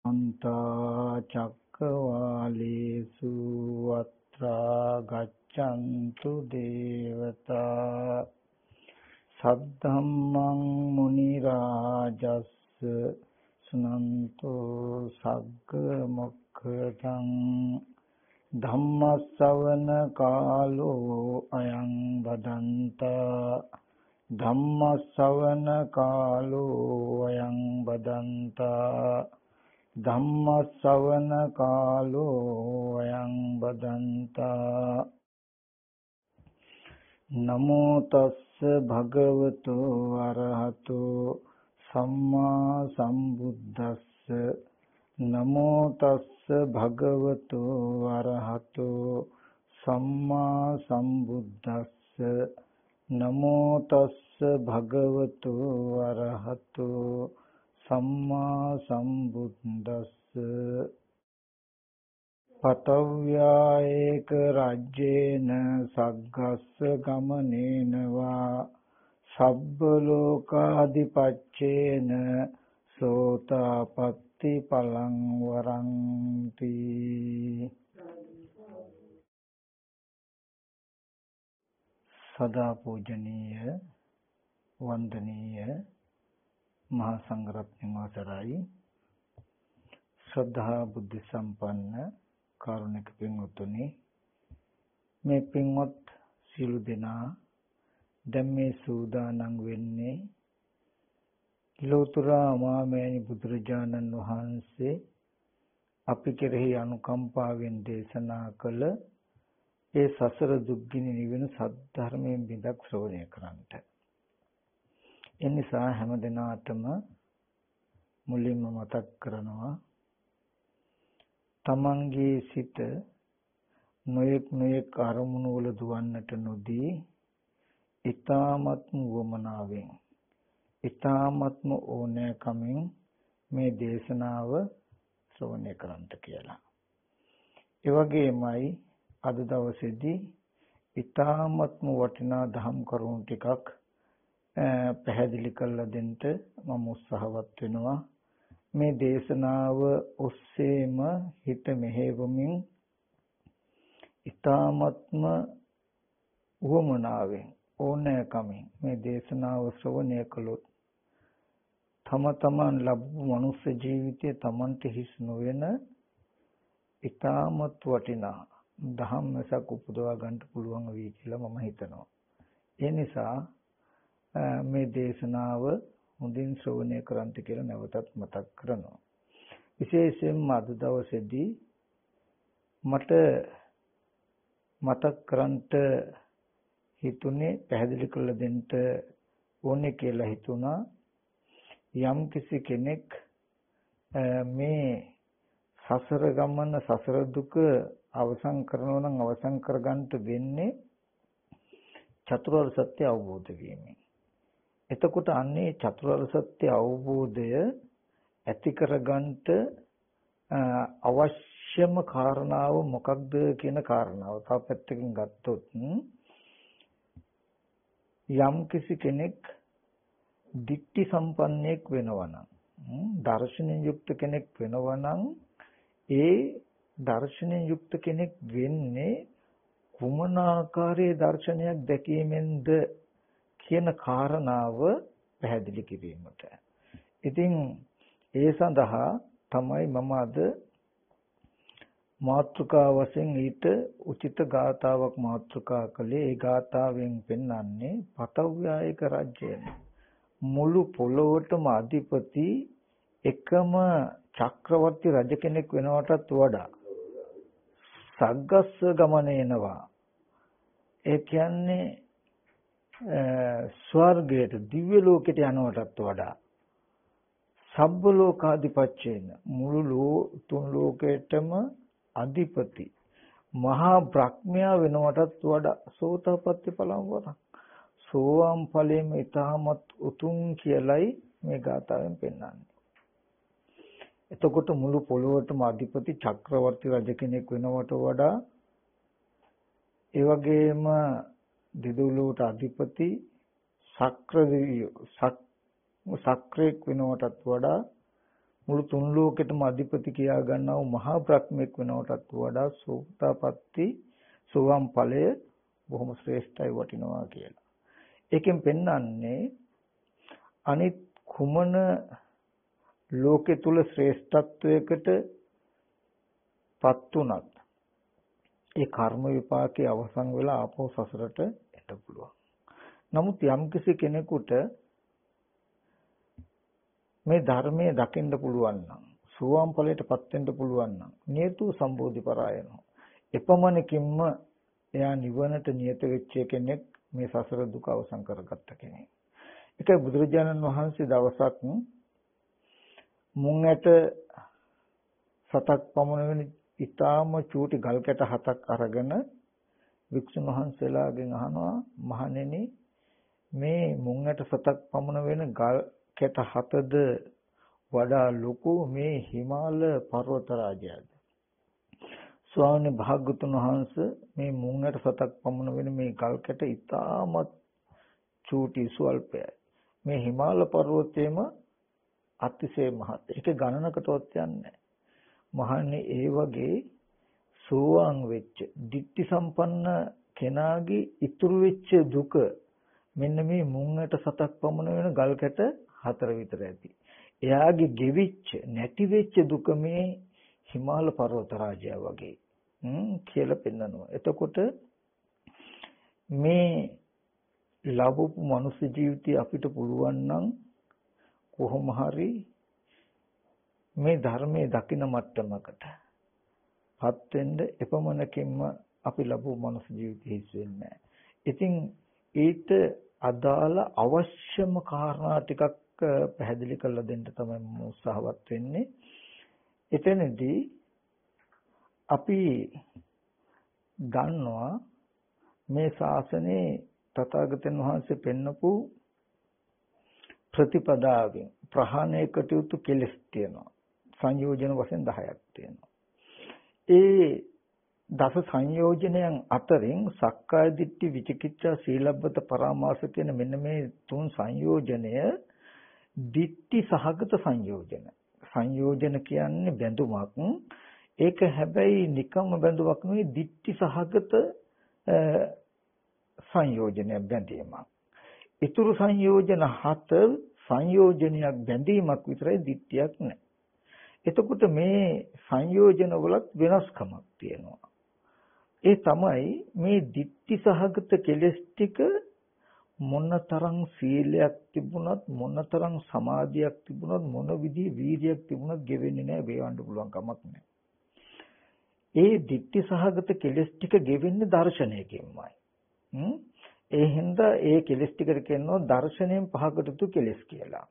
අන්තා චක්කවාලේසු අත්‍රා ගච්ඡන්තු දේවතා සද්ධම්මං මුනි රාජස්ස සුනන්තෝ සග්ග මොක්ඛදං ධම්මස්සවන කාලෝ අයං බදන්තා ධම්මස්සවන කාලෝ අයං බදන්තා ධම්මස්සවන කාලෝ අයං බදන්තා නමෝ තස්ස භගවතු අරහතෝ සම්මා සම්බුද්දස්ස නමෝ තස්ස භගවතු අරහතෝ සම්මා සම්බුද්දස්ස නමෝ තස්ස භගවතු අරහතෝ සම්මා සම්බුද්දස්ස පතව්‍යායේක රාජ්‍යේන සග්ගස්ස ගමනේන වා සබ්බ ලෝකාදිපච්චේන සෝතාපට්ටි පලං වරන්ති. සදා පූජනීය වන්දනීය මහා සංඝරත්නයන් අවසරයි. ශ්‍රද්ධා බුද්ධ සම්පන්න කාරුණික පින්වත්නි, මේ පින්වත් සියලු දෙනා දැන් මේ සූදානම් වෙන්නේ ලෝතර මාමෑණි බුදුරජාණන් වහන්සේ අපි කෙරෙහි අනුකම්පාවෙන් දේශනා කළ ඒ සසර දුක්ගිනි නිවෙන සද්ධර්මයෙන් බිඳක් ශ්‍රවණය කරන්නට. ඒ නිසා හැම දිනාටම මුලින්ම මතක් කරනවා තමන්ගේ සිත නොයෙක් අරමුණු වල දුවන්නට නොදී ඊ타මත්ම වමනාවෙන් ඊ타මත්ම ඕනෑකමින් මේ දේශනාව ශ්‍රවණය කරන්නට කියලා. ඒ වගේමයි අද දවසේදී ඊ타මත්ම වටිනා ධම් කරුණු ටිකක් පැහැදිලි කරලා දෙන්න මම උත්සාහවත් වෙනවා. මේ දේශනාව ඔස්සේම හිත මෙහෙවමින් ඊ타මත්ම උවමනාවෙන් ඕනෑකමින් මේ දේශනාව ශ්‍රවණය කළොත් තමන් ලැබු මනුෂ්‍ය ජීවිතයේ තමන්ට හිස් නොවන ඊ타මත් වටිනා ධම්මසක් උපදවා ගන්න පුළුවන් වෙයි කියලා මම හිතනවා. ඒ නිසා මේ දේශනාව හොඳින් ශ්‍රවණය කරන්ට කියලා නැවතත් මතක් කරනවා. විශේෂයෙන්ම අද දවසේදී මට මතක් කරන්ට හිතුනේ පැහැදිලි කරලා දෙන්න ඕනේ කියලා හිතුණා. යම් කිසි කෙනෙක් මේ සසර ගමන සසර දුක අවසන් කරනවා නම් අවසන් කරගන්න වෙන්නේ චතුරාර්ය සත්‍ය අවබෝධ වීමෙන්. එතකොට අන්නේ චතුරාර්ය සත්‍ය අවබෝධය ඇති කරගන්නට අවශ්‍යම කාරණාව මොකක්ද කියන කාරණාව තව පැත්තකින් ගත්තොත් යම් කිසි කෙනෙක් දික්ටි සම්පන්නෙක් වෙනවා නම් දර්ශනයෙන් යුක්ත කෙනෙක් වෙනවා නම් ඒ දර්ශනයෙන් යුක්ත කෙනෙක් වෙන්නේ කුමන ආකාරයේ දර්ශනයක් දැකීමෙන්ද කියන කාරණාව පැහැදිලි කිරීමට. ඉතින් ඒ සඳහා තමයි මම අද මාතෘකා වශයෙන් ඊට උචිත ගාථාවක් මාතෘකා කළේ. ඒ ගාථාවෙන් පෙන්වන්නේ පතව්‍යායක රාජ්‍යයන මුළු පොළොවටම අධිපති එකම චක්‍රවර්ති රජ කෙනෙක් වෙනවටත් වඩා සග්ගස්ස ගමනේනවා. ඒ කියන්නේ ස්වර්ගයට දිව්‍ය ලෝකයට යනවටත් වඩා සබ්බ ලෝකාධිපත්‍යේන මුළු තුන් ලෝකයටම අධිපති මහා බ්‍රහ්මයා වෙනවටත් වඩා සෝතාපට්ටි ඵලම් වරක් සෝවාන් ඵලයෙන් ඊටමත් උතුම් කියලයි මේ ගාථාවෙන් පෙන්වන්නේ. එතකොට මුළු පොළොවටම අධිපති චක්‍රවර්ති රජ කෙනෙක් වෙනවට වඩා ඒ වගේම දිදුලුවට අධිපති සක්‍රෙක් වෙනවටත් වඩා මුළු තුන් ලෝකෙටම අධිපති කියා ගන්නා වූ මහා බ්‍රහ්මෙක් වෙනවටත් වඩා සෝතාපට්ටි සෝවාන් ඵලය බොහොම ශ්‍රේෂ්ඨයි වටිනවා කියලා. ඒකෙන් පෙන්වන්නේ අනිත් කුමන ලෝකෙ තුල ශ්‍රේෂ්ඨත්වයකට පත් උනත් ඒ කර්ම විපාකයේ අවසන් වෙලා ආපහු සසරට එන්න පුළුවන්. නමුත් යම්කිසි කෙනෙකුට මේ ධර්මයේ දකින්න පුළුවන් නම් සෝවාන් ඵලයටපත් වෙන්න පුළුවන් නම් නියතු සම්බෝධි පරායනෝ එපමණකින්ම එයා නිවනට නියත වෙච්ච කෙනෙක් මේ සසර දුක අවසන් කරගත්ත කෙනෙක්. ඒකයි බුදුරජාණන් වහන්සේ දවසක් මුං ඇට 7ක් පමණ වෙන ඊටාම චූටි ගල් කැට 7ක් අරගෙන වික්ෂුන් වහන්සේලාගෙන් අහනවා මහණෙනි මේ මුං ඇට 7ක් පමණ වෙන ගල් කැට 7ද වඩා ලොකු මේ හිමාල පර්වත රාජයාද? ස්වාමීන් භාග්‍යතුන් වහන්සේ මේ මුං ඇට 7ක් පමණ වෙන මේ ගල් කැට ඊටාමත් චූටි ස්වල්පයි. මේ හිමාල පර්වතයේම අතිශය මහත්. ඒක ගණනකටවත් යන්නේ මහන්නේ ඒ වගේ සෝවාන් වෙච්ච ditthi සම්පන්න කෙනාගේ ඉතුරු වෙච්ච දුක මෙන්න මේ මුං ඇට 7ක් පමණ වෙන ගල් කැට 4 විතර ඇති. එයාගේ ගෙවිච්ච නැති වෙච්ච දුක මේ හිමාල පර්වත රාජයා වගේ කියලා පෙන්නනවා. එතකොට මේ ලැබපු මනුස්ස ජීවිතය අපිට පුළුවන් නම් කොහොම හරි මේ ධර්මයේ දකින මට්ටමකට පත් වෙන්න එපමණකින්ම අපි ලැබුව මනුස්ස ජීවිතය හිස් වෙන්නේ නැහැ. ඉතින් ඊට අදාළ අවශ්‍යම කාරණා ටිකක් පැහැදිලි කරලා දෙන්න තමයි මම උත්සාහවත් වෙන්නේ. එතනදී අපි ගන්නවා මේ ශාසනයේ තථාගතයන් වහන්සේ පෙන්නපු ප්‍රතිපදාවෙන් ප්‍රහාණය කටයුතු කෙලස් තියෙනවා. සංයෝජන වශයෙන් 10ක් තියෙනවා. ඒ දස සංයෝජනයන් අතරින් සක්කාය දිට්ඨි විචිකිච්ඡා සීලබ්බත පරාමාස කියන මෙන්න මේ තුන් සංයෝජනය දිට්ඨි සහගත සංයෝජන. සංයෝජන කියන්නේ බැඳුමක්. ඒක හැබැයි නිකම්ම බැඳුමක් නෙවෙයි දිට්ඨි සහගත සංයෝජනයක් බැඳීමක්. ඊතුරු සංයෝජන 7 සංයෝජනයක් බැඳීමක් විතරයි දිට්ඨියක් නෑ. එතකොට මේ සංයෝජන වලත් වෙනස්කමක් තියෙනවා. ඒ තමයි මේ ditthi සහගත කෙලෙස් ටික මොනතරම් සීලයක් තිබුණත් මොනතරම් සමාධියක් තිබුණත් මොන විදිහේ වීර්යයක් තිබුණත් ගෙවෙන්නේ නැහැ, වේවන්න පුළුවන් කමක් නැහැ. ඒ ditthi සහගත කෙලෙස් ටික ගෙවෙන්නේ දර්ශනයකින්මයි. ඒ හින්දා ඒ කෙලෙස් ටිකට කියනවා දර්ශනයෙන් පහකට යුතු කෙලෙස් කියලා.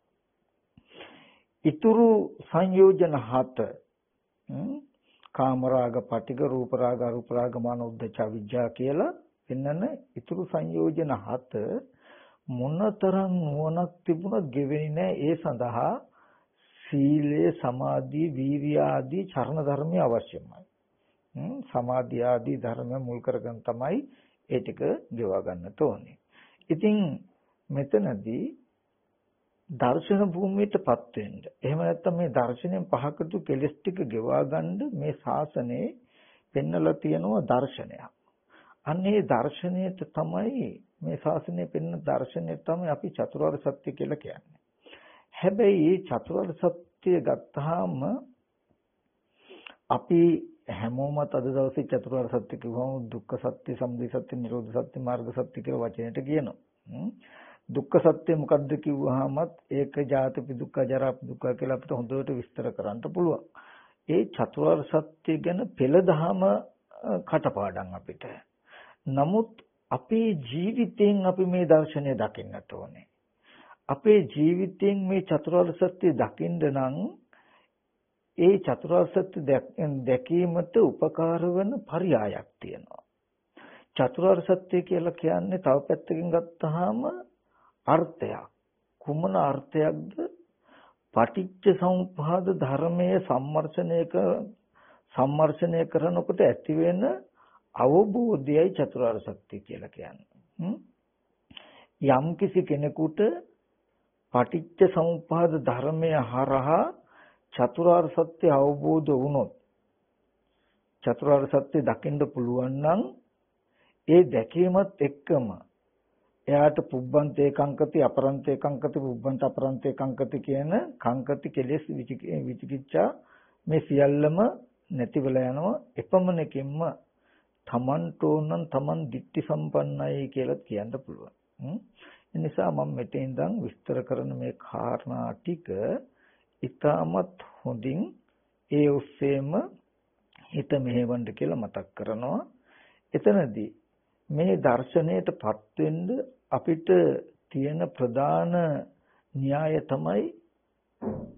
ඊතුරු සංයෝජන 7 කාමරාග පටිඝ රූපරාග අරූපරාග මාන උද්දච්ච විජ්ජා කියලා එන්නන ඊතුරු සංයෝජන 7 මොනතරම් නුවණක් තිබුණත් ගෙවෙන්නේ නැහැ. ඒ සඳහා සීලය සමාධි වීර්ය ආදී චරණ ධර්මය අවශ්‍යමයි. සමාධි ආදී ධර්ම මුල් කරගෙන තමයි ඒ ටික ගෙවා ගන්නට ඕනේ. ඉතින් මෙතනදී දර්ශන භූමියටපත් වෙන්න. එහෙම නැත්නම් මේ දර්ශනයෙන් පහකට කෙලස් ටික ගෙවා ගන්න මේ ශාසනයේ පෙන්නලා තියෙනවා දර්ශනයක්. අන්න ඒ දර්ශනයට තමයි මේ ශාසනයේ පෙන්න දර්ශනය තමයි අපි චතුරාර්ය සත්‍ය කියලා කියන්නේ. හැබැයි මේ චතුරාර්ය සත්‍ය ගත්තාම අපි හැමෝම අද දවසේ චතුරාර්ය සත්‍ය කිව්වම දුක්ඛ සත්‍ය, සමුදය සත්‍ය, නිරෝධ සත්‍ය, මාර්ග සත්‍ය කියලා වචනයට කියනවා. දුක්ඛ සත්‍ය මොකද්ද කිව්වහමත් ඒක ජාතිපි දුක්ඛ, ජරාපි දුක්ඛ කියලා අපිට හොඳට විස්තර කරන්න පුළුවන්. ඒ චතුරාර්ය සත්‍ය ගැන පෙළ දහම කටපාඩම් අපිට. නමුත් අපේ ජීවිතයෙන් අපි මේ දර්ශනය දකින්නට ඕනේ. අපේ ජීවිතයෙන් මේ චතුරාර්ය සත්‍ය දකින්න නම් ඒ චතුරාර්ය සත්‍ය දැකීමට උපකාර වෙන පරයයක් තියෙනවා. චතුරාර්ය සත්‍ය කියලා කියන්නේ තව පැත්තකින් ගත්තාම අර්ථයක්. කුමන අර්ථයක්ද? පටිච්ච සමුප්පාද ධර්මයේ සම්මර්ෂණය කරනකොට ඇති වෙන අවබෝධයයි චතුරාර්ය සත්‍ය කියලා කියන්නේ. යම්කිසි කෙනෙකුට පටිච්ච සමුප්පාද ධර්මය හරහා චතුරාර්ය සත්‍ය අවබෝධ වුණොත් චතුරාර්ය සත්‍ය දකින්න පුළුවන් නම් ඒ දැකීමත් එක්කම එයාට පුබ්බන්තේ කංකති අපරන්තේ කංකති පුබ්බන්ත අපරන්තේ කංකති කියන කංකති කෙලෙස් විචිකිච්ඡා මේ සියල්ලම නැති වෙලා යනවා එපමණකින්ම තමන්ට ඕනනම් තමන් ditthi සම්පන්නයි කියලා කියන්න පුළුවන්. ඒ නිසා මම මෙතෙන් ඉඳන් විස්තර කරන මේ කාරණා ටික ඉතාමත් හොඳින් ඒ ඔස්සේම හිත මෙහෙවන්න කියලා මතක් කරනවා. එතනදී මේ දර්ශනයටපත් වෙන්න අපිට තියෙන ප්‍රධාන න්‍යාය තමයි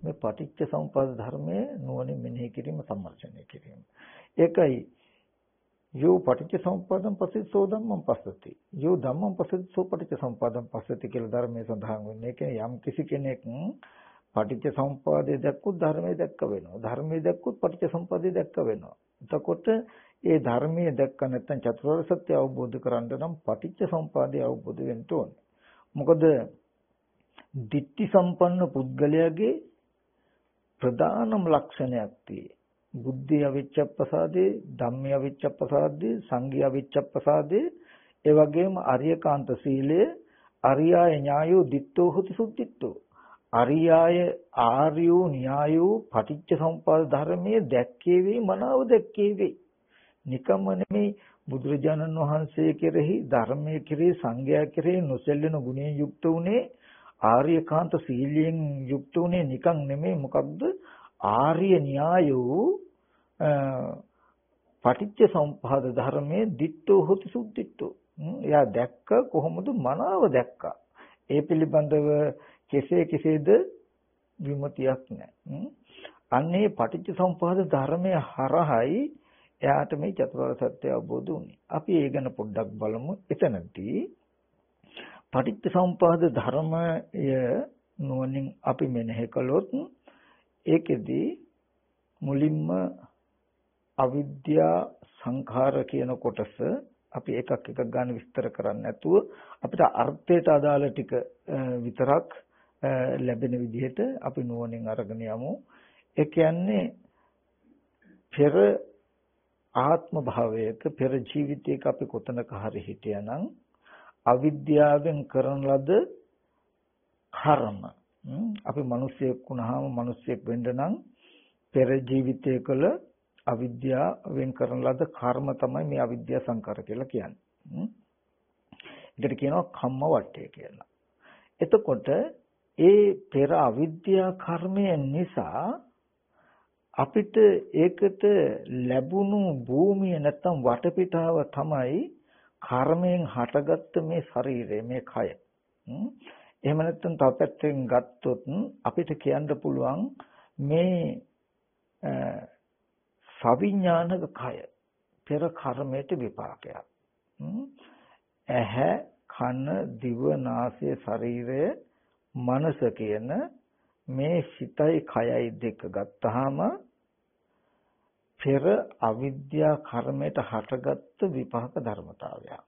මේ පටිච්ච සමුප්පාද ධර්මයේ නුවණින් මෙනෙහි කිරීම සම්මර්ෂණය කිරීම. ඒකයි යෝ පටිච්ච සමුප්පාදං පස්සෝ ධම්මං පස්සති. යෝ ධම්මං පස්සෝ පටිච්ච සමුප්පාදං පස්සති කියලා ධර්මයේ සඳහන් වෙන්නේ. ඒ කියන්නේ යම් කිසි කෙනෙක් පටිච්ච සමුප්පාදය දැක්කොත් ධර්මයේ දැක්ක වෙනවා. ධර්මයේ දැක්කොත් පටිච්ච සමුප්පාදය දැක්ක වෙනවා. එතකොට ඒ ධර්මයේ දැක්ක නැත්නම් චතුරාර්ය සත්‍ය අවබෝධ කරගන්න නම් පටිච්ච සමුප්පාදය අවබෝධ වෙන්න ඕනේ. මොකද ditthi සම්පන්න පුද්ගලයාගේ ප්‍රධානම ලක්ෂණයක් තියෙයි. බුද්ධිය අවිච්ඡප්පසාදේ, ධම්මිය අවිච්ඡප්පසාදේ, සංඝිය අවිච්ඡප්පසාදේ, ඒ වගේම අරියකාන්ත සීලය, අරියාය ඥායෝ දිත්තෝ හොති සුද්ධිත්තෝ. අරියාය ආර්යෝ න්‍යායෝ පටිච්ච සමුප්පාද ධර්මයේ දැක්කේ වේ මනාව දැක්කේ වේ. නිකම්ම නෙමෙයි බුදුරජාණන් වහන්සේ කෙරෙහි ධර්මයේ කෙරෙහි සංඝයා කෙරෙහි නොසැලෙන ගුණයෙන් යුක්ත උනේ ආර්යකාන්ත සීලයෙන් යුක්ත උනේ නිකන් නෙමෙයි මොකක්ද ආර්ය න්‍යායෝ පටිච්ච සමුප්පාද ධර්මයේ දිත්තෝ හොති සුද්ධිත්තෝ. එයා දැක්ක කොහොමද මනාව දැක්කා. ඒ පිළිබඳව කෙසේද විමුතියක් නැහැ. අන්නේ පටිච්ච සමුප්පාද ධර්මය හරහායි එයාට මේ චතුරාර්ය සත්‍ය අවබෝධ වුණේ. අපි ඒ ගැන පොඩ්ඩක් බලමු. එතනදී පටිච්ච සමුප්පාද ධර්මය නුවණින් අපි මෙනෙහි කළොත් ඒකෙදී මුලින්ම අවිද්‍යා සංඛාර කියන කොටස අපි එකක් ගන්න විස්තර කරන්නේ නැතුව අපිට අර්ථයට අදාළ ටික විතරක් ලැබෙන විදිහට අපි නුවණින් අරගෙන යමු. ඒ කියන්නේ පෙර ආත්ම භාවයක පෙර ජීවිතයක අපි කොතනක හරි හිටියානම් අවිද්‍යාවෙන් කරන ලද කර්ම අපි මිනිසෙක් වුණාම මිනිසෙක් වෙන්න නම් පෙර ජීවිතයේ කළ අවිද්‍යාවෙන් කරන ලද කර්ම තමයි මේ අවිද්‍යා සංකාර කියලා කියන්නේ. ඒකට කියනවා කම්ම වට්ටය කියලා. එතකොට ඒ පෙර අවිද්‍යා කර්මය නිසා අපිට ඒකට ලැබුණු භූමිය නැත්තම් වටපිටාව තමයි කර්මයෙන් හටගත්ත මේ ශරීරය මේ කය. එහෙම නැත්නම් තව පැත්තෙන් ගත්තොත් අපිට කියන්න පුළුවන් මේ සවිඥානික කය පෙර කර්මයට විපාකයක්. ඇහැ කන දිව නාසය ශරීරය මනස කියන මේ සිතයි කයයි දෙක ගත්තාම පෙර අවිද්‍යා කර්මයට හටගත්තු විපාක ධර්මතාවයක්.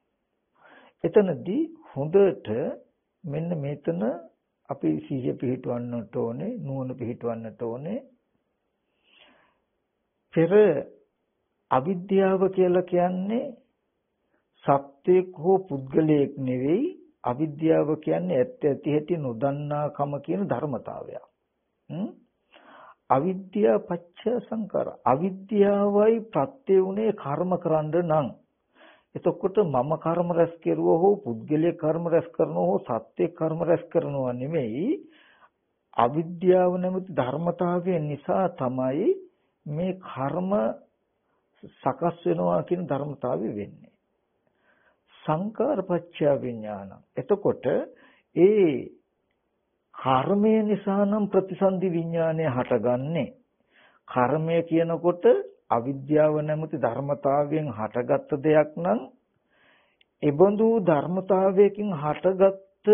එතනදී හොඳට මෙන්න මෙතන අපි සිහිය පිහිටවන්නට ඕනේ, නුවණ පිහිටවන්නට ඕනේ. පෙර අවිද්‍යාව කියලා කියන්නේ සත්‍යයක් හෝ පුද්ගලයෙක් නෙවෙයි. අවිද්‍යාව කියන්නේ ඇත්ත ඇති හැටි නොදන්නාකම කියන ධර්මතාවයක්. අවිද්‍යා පත්‍ය සංකාර. අවිද්‍යාවයි ප්‍රත්‍ය උනේ කර්ම කරන්න නම්. එතකොට මම කර්ම රැස් කෙරුවා හෝ පුද්ගලයා කර්ම රැස් කරනවා හෝ සත්‍ය කර්ම රැස් කරනවා නෙමෙයි. අවිද්‍යාව නැමැති ධර්මතාවය නිසා තමයි මේ කර්ම සකස් වෙනවා කියන ධර්මතාවය වෙන්නේ. සංකාර පත්‍ය විඥාන. එතකොට ඒ කර්මය නිසා නම් ප්‍රතිසන්දි විඥානය හටගන්නේ. කර්මය කියනකොට අවිද්‍යාව නැමැති ධර්මතාවයෙන් හටගත්ත දෙයක් නම් ඒබඳු ධර්මතාවයකින් හටගත්ත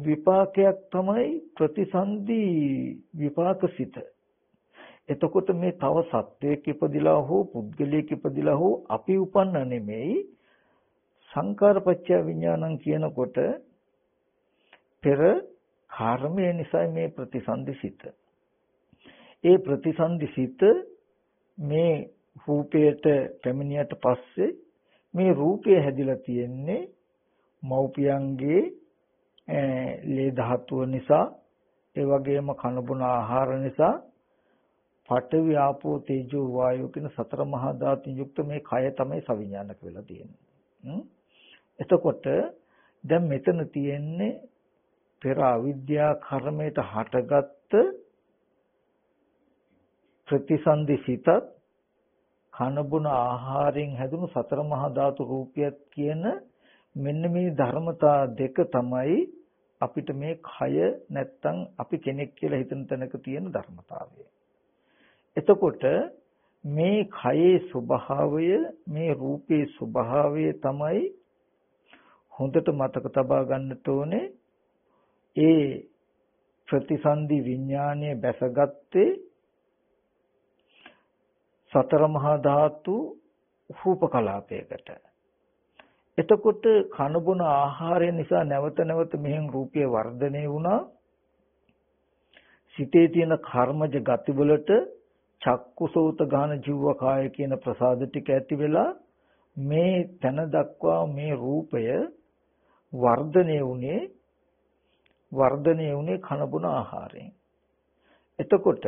විපාකයක් තමයි ප්‍රතිසන්දි විපාකසිත. එතකොට මේ තව සත්වයක ඉපදිලා හෝ පුද්ගලයෙක් ඉපදිලා හෝ අපි උපන්න නෙමෙයි. සංකාර පත්‍ය විඥානං කියනකොට පෙර කර්මය නිසා මේ ප්‍රතිසන්දි සිත. ඒ ප්‍රතිසන්දි සිත මේ රූපයට පැමිණියට පස්සේ මේ රූපය හැදිලා තියෙන්නේ මව්පියන්ගේ ලේ ධාතුව නිසා, ඒ වගේම කනබුන ආහාර නිසා, පඨවි ආපෝ තේජෝ වායෝ කියන සතර මහා ධාතුන් යුක්ත මේ කය තමයි සවිඥානික වෙලා තියෙන්නේ. එතකොට දැන් මෙතන තියෙන්නේ පෙර අවිද්‍යා කර්මයට හටගත්ත ප්‍රතිසන්දි සිතත් කනබුන ආහාරයෙන් හැදුණු සතර මහා ධාතු රූපියත් කියන මෙන්න මේ ධර්මතා දෙක තමයි අපිට මේ කය නැත්තම් අපි කෙනෙක් කියලා හිතන තැනක තියෙන ධර්මතාවය. එතකොට මේ කයේ ස්වභාවය, මේ රූපේ ස්වභාවය තමයි හොඳට මතක තබා ගන්නට ඕනේ. ඒ ප්‍රතිසන්දි විඥානයේ බැසගත්තේ සතර මහා ධාතු රූප කලාපයකට. එතකොට කනබුන ආහාරය නිසා නැවත නැවත මෙහෙන් රූපය වර්ධනය වුණා. සිතේ තියෙන කර්මජ ගතිවලට චක්කුසෝත ගාන ජීව කාය කියන ප්‍රසාද ටික ඇති වෙලා මේ තන දක්වා මේ රූපය වර්ධනය වුණේ කනබුන ආහාරයෙන්. එතකොට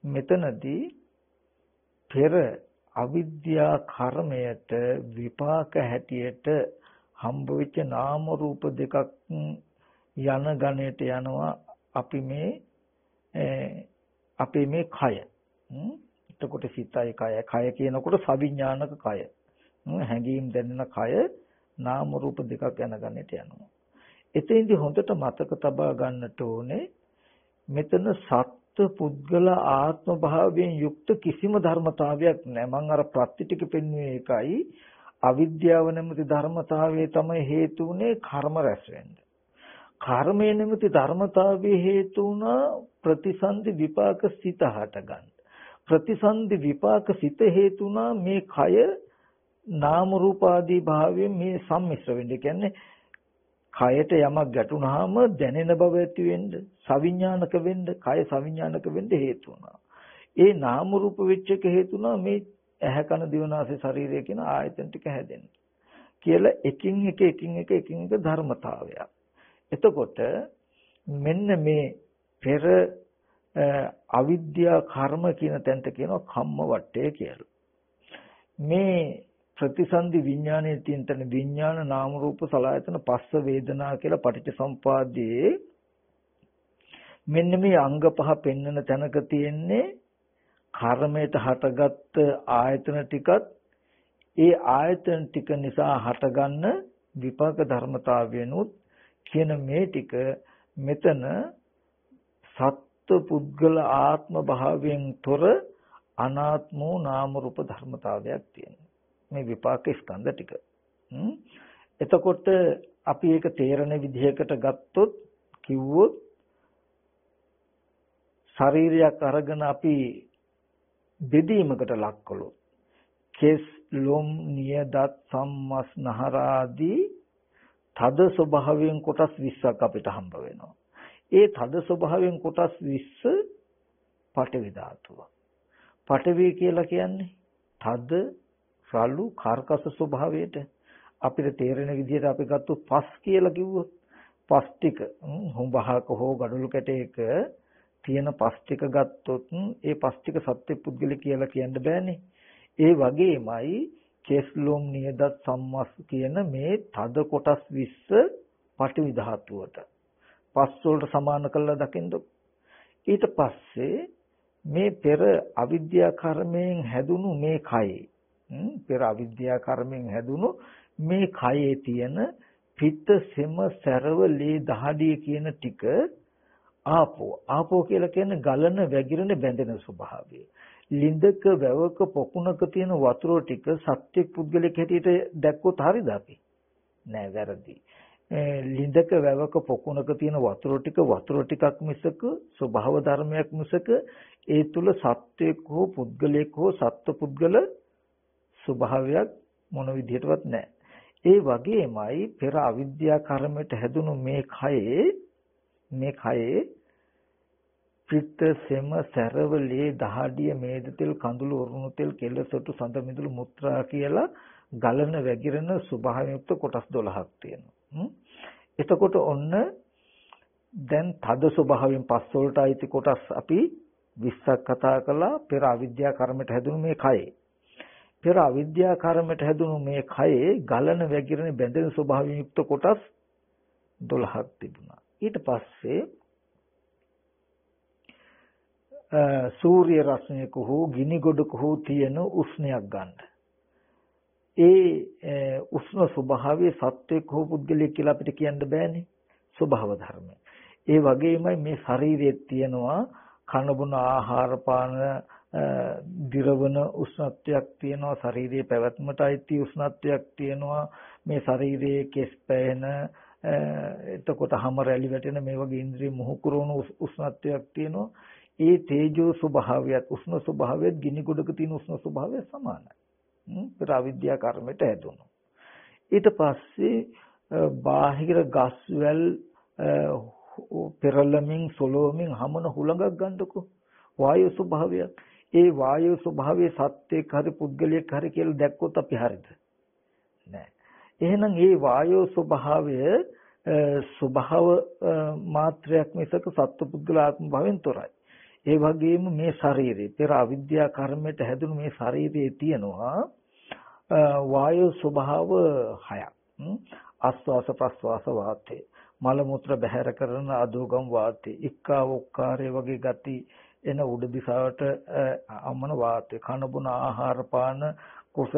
මෙතනදී පෙර අවිද්‍යා කර්මයට විපාක හැටියට හම්බ වෙච්ච නාම රූප දෙකක් යන ගණයට යනවා අපේ මේ කය. එතකොට සිතයි කය කියනකොට සවිඥානික කය. හැඟීම් දැනෙන කය නාම රූප දෙකක් යන ගණයට යනවා. එතෙන්දී හොඳට මතක තබා ගන්නට ඕනේ මෙතන පුද්ගල ආත්ම භාවයෙන් යුක්ත කිසිම ධර්මතාවයක් නැහැ. මම අර ප්‍රත්‍ය ටික පෙන්වුවේ ඒකයි. අවිද්‍යාව නැමැති ධර්මතාවය තමයි හේතු වුනේ කර්ම රැස් වෙන්න. කර්මය නැමැති ධර්මතාවයේ හේතු වුණා ප්‍රතිසන්දි විපාක සිත හට ගන්න. ප්‍රතිසන්දි විපාක සිත හේතු වුණා මේ කය නාම රූප ආදී භාවයෙන් මේ සම්මිශ්‍ර වෙන්න. කියන්නේ කයට යමක් ගැටුනහම දැනෙන බව ඇති වෙන්න, සවිඥානික වෙන්න, කය සවිඥානික වෙන්න හේතු වුණා. ඒ නාම රූප වෙච්ච එක හේතු වුණා මේ ඇහැ කන දිව නාසය ශරීරය කියන ආයතන ටික හැදෙන්න. කියලා එකින් එක ධර්මතාවයක්. එතකොට මෙන්න මේ පෙර අවිද්‍යා කර්ම කියන තැනට කියනවා කම්ම වට්ටය කියලා. මේ ප්‍රතිසන්දි විඥානයේ තියෙන තන විඥාන නාම රූප සලආයතන පස්ස වේදනා කියලා පටිච්චසමුපාදයේ මෙන්න මේ අංග පහ පෙන්වන තැනක තියෙන්නේ කර්මයට හටගත් ආයතන ටිකත් ඒ ආයතන ටික නිසා හටගන්න විපාක ධර්මතාවයනුත් කියන මේ ටික මෙතන සත්ත්ව පුද්ගල ආත්ම භාවයෙන් තොර අනාත්ම නාම රූප ධර්මතාවයක් තියෙනවා. මේ විපාක ස්කන්ධ ටික. එතකොට අපි ඒක තේරෙන විදිහකට ගත්තොත් කිව්වොත් ශරීරයක් අරගෙන අපි බෙදීමකට ලක් කළොත් කෙස් ලොම් නියදත් සම්මස් නහර ආදී තද ස්වභාවයෙන් කොටස් 20ක් අපිට හම්බ වෙනවා. ඒ තද ස්වභාවයෙන් කොටස් 20 පඨවි ධාතුව. පඨවි කියලා කියන්නේ තද රළු කාර්කස ස්වභාවයට අපිට තේරෙන විදිහට අපි ගත්තොත් පස් කියලා කිව්වොත් පස් ටික හුඹහක හෝ ගඩොළු කැටයක තියෙන පස් ටික ගත්තොත් ඒ පස් ටික සත්‍ය පුද්ගල කියලා කියන්න බෑනේ. ඒ වගේමයි කෙස්ලොම් නියදත් සම්මස් කියන මේ තද කොටස් 20 පඨවි ධාතුවට පස් වලට සමාන කරලා දකින්න. ඊට පස්සේ මේ පෙර අවිද්‍යා කර්මයෙන් හැදුණු මේ කයේ පෙර අවිද්‍යා කර්මයෙන් හැදුණු මේ කයේ තියෙන පිත්ත සෙම සැරව ලේ දහඩිය කියන ටික ආපෝ කියලා කියන්නේ ගලන වැగిරෙන බැඳෙන ස්වභාවය. ලින්දක වැවක පොකුණක තියෙන වතුර ටික සත්‍ය පුද්ගලික හැටියට දැක්කොත් හරිද අපි? නෑ, වැරදි. ලින්දක වැවක පොකුණක තියෙන වතුර ටිකක් මිසක ස්වභාව ධර්මයක් මිසක ඒ තුල සත්වයක් හෝ පුද්ගලයෙක් හෝ සත්ව පුද්ගල ස්වභාවයක් මොන විදිහටවත් නැහැ. ඒ වගේමයි පෙර අවිද්‍යා කර්මයට හැදුණු මේ කයේ පිත්ත සෙම සැරවලේ දහඩිය මේද තෙල් කඳුළු උරුණු තෙල් කෙලසොටු සඳ මිදුළු මුත්‍රා කියලා ගලන වැగిරෙන ස්වභාවයුක්ත කොටස් 12ක් තියෙනවා. එතකොට ඔන්න දැන් තද ස්වභාවයෙන් පස් වලට අයිති කොටස් අපි 20ක් කතා කළා. පෙර අවිද්‍යා කර්මයට හැදුණු මේ කයේ. පෙර අවිද්‍යා කර්මයට හැදුණු මේ කයේ ගලන වැగిරෙන බැඳෙන ස්වභාවයුක්ත කොටස් 12ක් තිබුණා. ඊට පස්සේ සූර්ය රශ්මියක හෝ ගිනි ගොඩක හෝ තියෙන උෂ්ණයක් ගන්න. ඒ උෂ්ණ ස්වභාවයේ සත්වයක් හෝ පුද්ගලයෙක් කියලා අපිට කියන්න බෑනේ. ස්වභාව ධර්මය. ඒ වගේමයි මේ ශරීරයේ තියෙනවා කන බොන ආහාර පාන දිරවන උෂ්ණත්වයක් තියෙනවා. ශරීරයේ පැවැත්මට අයිති උෂ්ණත්වයක් තියෙනවා. මේ ශරීරයේ කෙස් පැහෙන එතකොට හැම රැලි වැටෙන මේ වගේ ඉන්ද්‍රිය මොහු කරන උෂ්ණත්වයක් තියෙනවා. ඒ තේජෝ ස්වභාවයත් උෂ්ණ ස්වභාවයත් ගිනි ගොඩක තියෙන උෂ්ණ ස්වභාවය සමානයි. පෙර අවිද්‍යා කර්මයට හැදුණු. ඊට පස්සේ බාහිර ගස්වැල් පෙරළමින් සොලොමින් හමන හුලඟක් ගන්නකො වායු ස්වභාවයක්. ඒ වායු ස්වභාවයේ සත්‍යයක් හරි පුද්ගලයෙක් හරි කියලා දැක්කොත් අපි හරිද? නෑ. එහෙනම් මේ වායු ස්වභාවය ස්වභාව මාත්‍රයක් මිසක සත්පුද්ගල ආත්ම භවෙන් තොරයි. ඒ වගේම මේ ශරීරේ පෙර අවිද්‍යා කර්මයට හැදුණු මේ ශරීරයේ තියෙනවා වායු ස්වභාව 6ක්. ආස්වාස ප්‍රස්වාස වාතේ මල මුත්‍ර බැහැර කරන අදෝගම් වාතේ ඉක්කා ඔක්කාරය වගේ ගති එන උඩ දිශාවට අමන වාතේ කන බොන ආහාර පාන කුස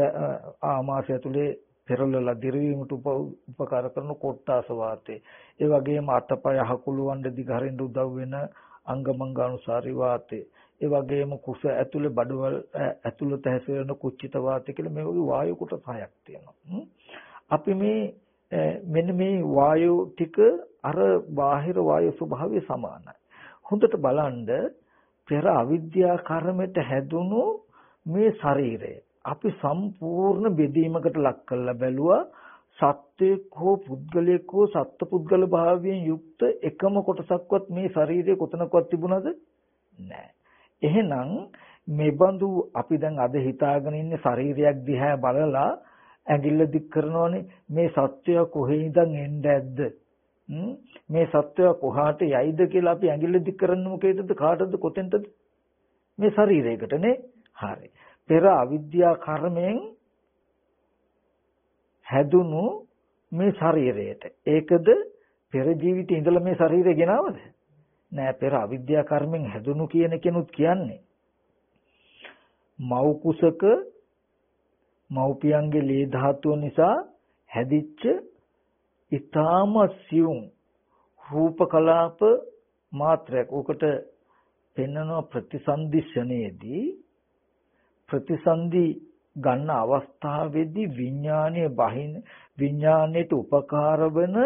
ආමාශය තුලේ පෙරළලා දිරවීමට උපකාර කරන කොට්ටාස වාතේ ඒ වගේම අතපය හකුළු වණ්ඩ දිගහරින්න උදව් වෙන අංගමංගානුසාරී වාතේ ඒ වගේම කුස ඇතුලේ බඩවල ඇතුළත හැසිරෙන කුච්චිත වාතය කියලා මේ වගේ වායු කොටස් 6ක් තියෙනවා. අපි මේ මෙන්න මේ වායු ටික අර බාහිර වායු ස්වභාවය සමානයි. හොඳට බලන්න පෙර අවිද්‍යා කර්මයට හැදුණු මේ ශරීරය අපි සම්පූර්ණ බෙදීමකට ලක් කරලා බැලුවා. සත්වයක් හෝ පුද්ගලයෙක් හෝ සත්පුද්ගල භාවයෙන් යුක්ත එකම කොටසක්වත් මේ ශරීරයේ කොතනකවත් තිබුණාද? නැහැ. එහෙනම් මේ බඳු අපි දැන් අද හිතාගෙන ඉන්නේ ශරීරයක් දිහා බලලා ඇඟිල්ල දික් කරනෝනේ මේ සත්වය කොහේ ඉඳන් එන්නේ ඇද්ද? මේ සත්වය කොහාට යයිද කියලා අපි ඇඟිල්ල දික් කරන්නේ මොකේදද? කාටද? කොතෙන්ද? මේ ශරීරයකටනේ. හරි. පෙර අවිද්‍යා කර්මයෙන් හැදුණු මේ ශරීරයට ඒකද පෙර ජීවිතේ ඉඳලා මේ ශරීරය ගෙනවද? නෑ. පෙර අවිද්‍යා කර්මෙන් හැදුණු කියන කෙනුත් කියන්නේ මව් කුසක මව්පියන්ගේ ලේ ධාතුව නිසා හැදිච්ච ඊටාම සියුම් රූප කලාප මාත්‍රයක්. උකට පෙන්වන ප්‍රතිසන්දිශනයේදී ප්‍රතිසන්දි ගන්න අවස්ථාවේදී විඥාණයට උපකාර වෙන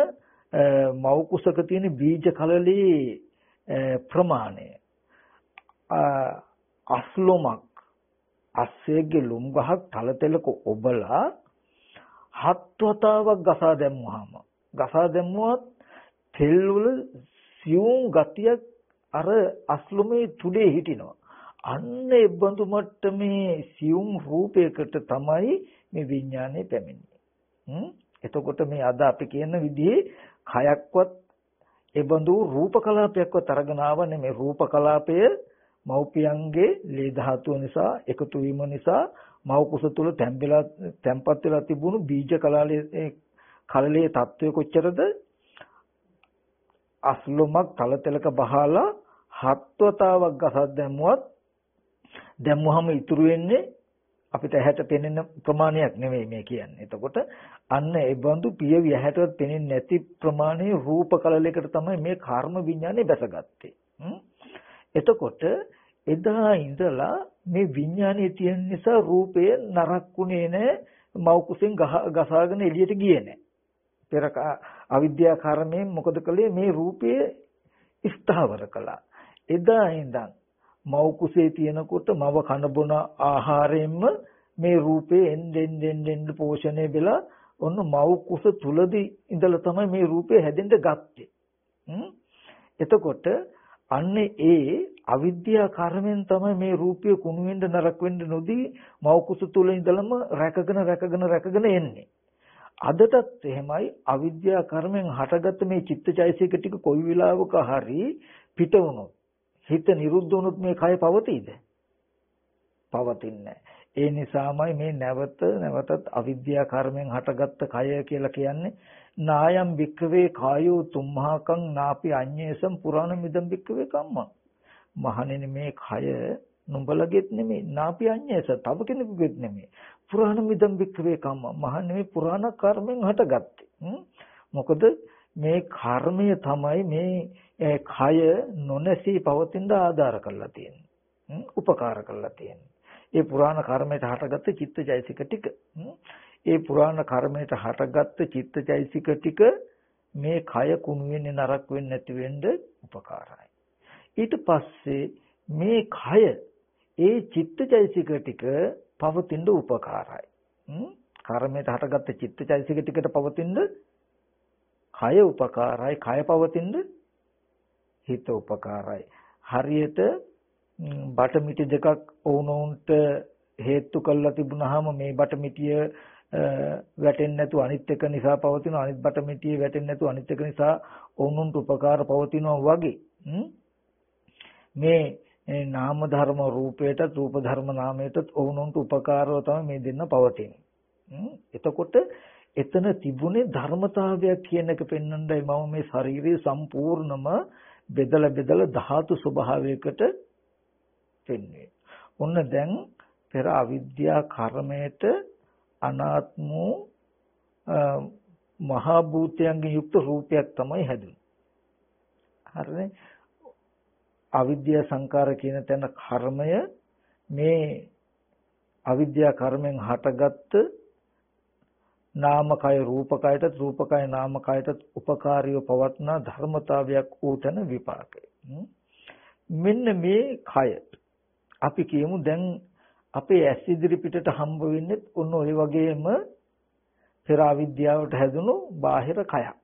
මව් කුසක තියෙන බීජ කලලේ ප්‍රමාණය අස්ලොමක් අස්සේගේ ලුම් ගහක් තලතලක ඔබලා 7 වතාවක් ගසා දැම්මුවත් තෙල් වල සියුම් ගතියක් අර අස්ලොමේ තුඩේ හිටිනවා. අන්න ඒ බඳු මට්ටමේ සියුම් රූපයකට තමයි මේ විඥානය පැමිණෙන්නේ. එතකොට මේ අද අපි කියන විදිහේ කයක්වත් ඒ බඳු රූප කලාපයක්වත් අරගෙන ආවනේ. මේ රූප කලාපය මව්පියන්ගේ ලේ ධාතුව නිසා එකතු වීම නිසා මව් කුස තුල තැම්පත් වෙලා තිබුණු බීජ කලලේ තත්වය කොච්චරද? අස්ලොමක් තලතලක බහලා 7 වතාවක් ගසක් දැම්මුවම ඉතුරු වෙන්නේ අපිට ඇහැට පෙනෙන ප්‍රමාණයක් නෙවෙයි මේ කියන්නේ. එතකොට අන්න ඒ බඳු පියවි ඇහැටවත් පෙනෙන්නේ නැති ප්‍රමාණයේ රූප කලලයකට තමයි මේ කර්ම විඥානේ බැසගත්තේ. එතකොට එදා ඉඳලා මේ විඥානේ තියෙන නිසා රූපය නරක්ුනේ නැහැ. මව් කුසෙන් ගසාගෙන එළියට ගියේ නැහැ. පෙර අවිද්‍යා කර්මයෙන් මොකද කළේ? මේ රූපය ස්ථාවර කළා. එදා ඉඳන් මව් කුසේ තියෙනකොට මව කන බොන ආහාරයෙන්ම මේ රූපේ එන්න පෝෂණය වෙලා ඔන්න මව් කුස තුලදී ඉඳලා තමයි මේ රූපේ හැදෙන්න ගත්තේ. එතකොට අන්නේ ඒ අවිද්‍යා කර්මෙන් තමයි මේ රූපය කුණු වෙන්න නරක වෙන්න නොදී මව කුස තුල ඉඳලම රැකගෙන එන්නේ. අදටත් එහෙමයි අවිද්‍යා කර්මෙන් හටගත්ත මේ චිත්තචෛසික ටික කොයි වෙලාවක හරි පිට වුණොත් හිත නිරුද්ධ වුණොත් මේ කය පවතීද? පවතින්නේ. ඒ නිසාමයි මේ නැවතත් අවිද්‍යා කර්මෙන් හටගත්ත කය කියලා කියන්නේ නායම් වික්කවේ කායෝ තුම්හාකං නාපි අඤ්ඤේසම් පුරාණ මිදම් වික්කවේ කම්මං. මහණෙනි මේ කය නුඹලගෙත් නෙමෙයි නාපි අඤ්ඤේස තව කෙනෙකුගෙත් නෙමෙයි පුරාණ මිදම් වික්කවේ කම්මං. මහණෙනි මේ පුරාණ කර්මෙන් හටගත්තේ. මොකද මේ කර්මය තමයි මේ කය නොනැසී පවතින ආධාර කරලා තියෙන්නේ. උපකාර කරලා තියෙන්නේ. ඒ පුරාණ කර්මයට හටගත්ත චිත්තචෛසික ටික. ඒ පුරාණ කර්මයට හටගත්ත චිත්තචෛසික ටික මේ කය කුණු වෙන්නේ නරක වෙන්නේ නැති වෙන්න උපකාරයි. ඊට පස්සේ මේ කය ඒ චිත්තචෛසික ටික පවතින උපකාරයි. කර්මයට හටගත්ත චිත්තචෛසික ටිකට පවතින කය උපකාරයි. කය පවතින හිත උපකාරයි. හරියට බටමිටි දෙකක් වුණොන්ට හේතු කළා තිබුණාම මේ බටමිටිය වැටෙන්නේ නැතුව අනිත් එක නිසා පවතිනවා. අනිත් බටමිටිය වැටෙන්නේ නැතුව අනිත් එක නිසා වුණොන්ට උපකාර පවතිනවා වගේ මේ නාම ධර්ම රූපයටත් රූප ධර්ම නාමයටත් වුණොන්ට උපකාරව තමයි මේ දෙන්න පවතින්නේ. එතකොට එතන තිබුණේ ධර්මතාවයක් කියන එක පෙන්වන්නයි මම මේ ශරීරය සම්පූර්ණම බෙදලා ධාතු ස්වභාවයකට පෙන්වන්නේ. ඔන්න දැන් පෙර අවිද්‍යා කර්මයට අනාත්ම මහා භූතයන්ගෙන් යුක්ත රූපයක් තමයි හැදුනේ. හරිනේ? අවිද්‍යා සංකාර කියන තැන කර්මය මේ අවිද්‍යා කර්මෙන් හටගත්ත නාමකය රූපකයටත් රූපකය නාමකයටත් උපකාරීව පවත්නා ධර්මතාවයක් ඌතන විපාකය. මෙන්න මේ කය අපි කියමු දැන් අපේ ඇස් ඉදිරි පිටට හම්බ වෙන්නේ ඔන්න ඔය වගේම පෙර අවිද්‍යාවට හැදුණු බාහිර කයක්.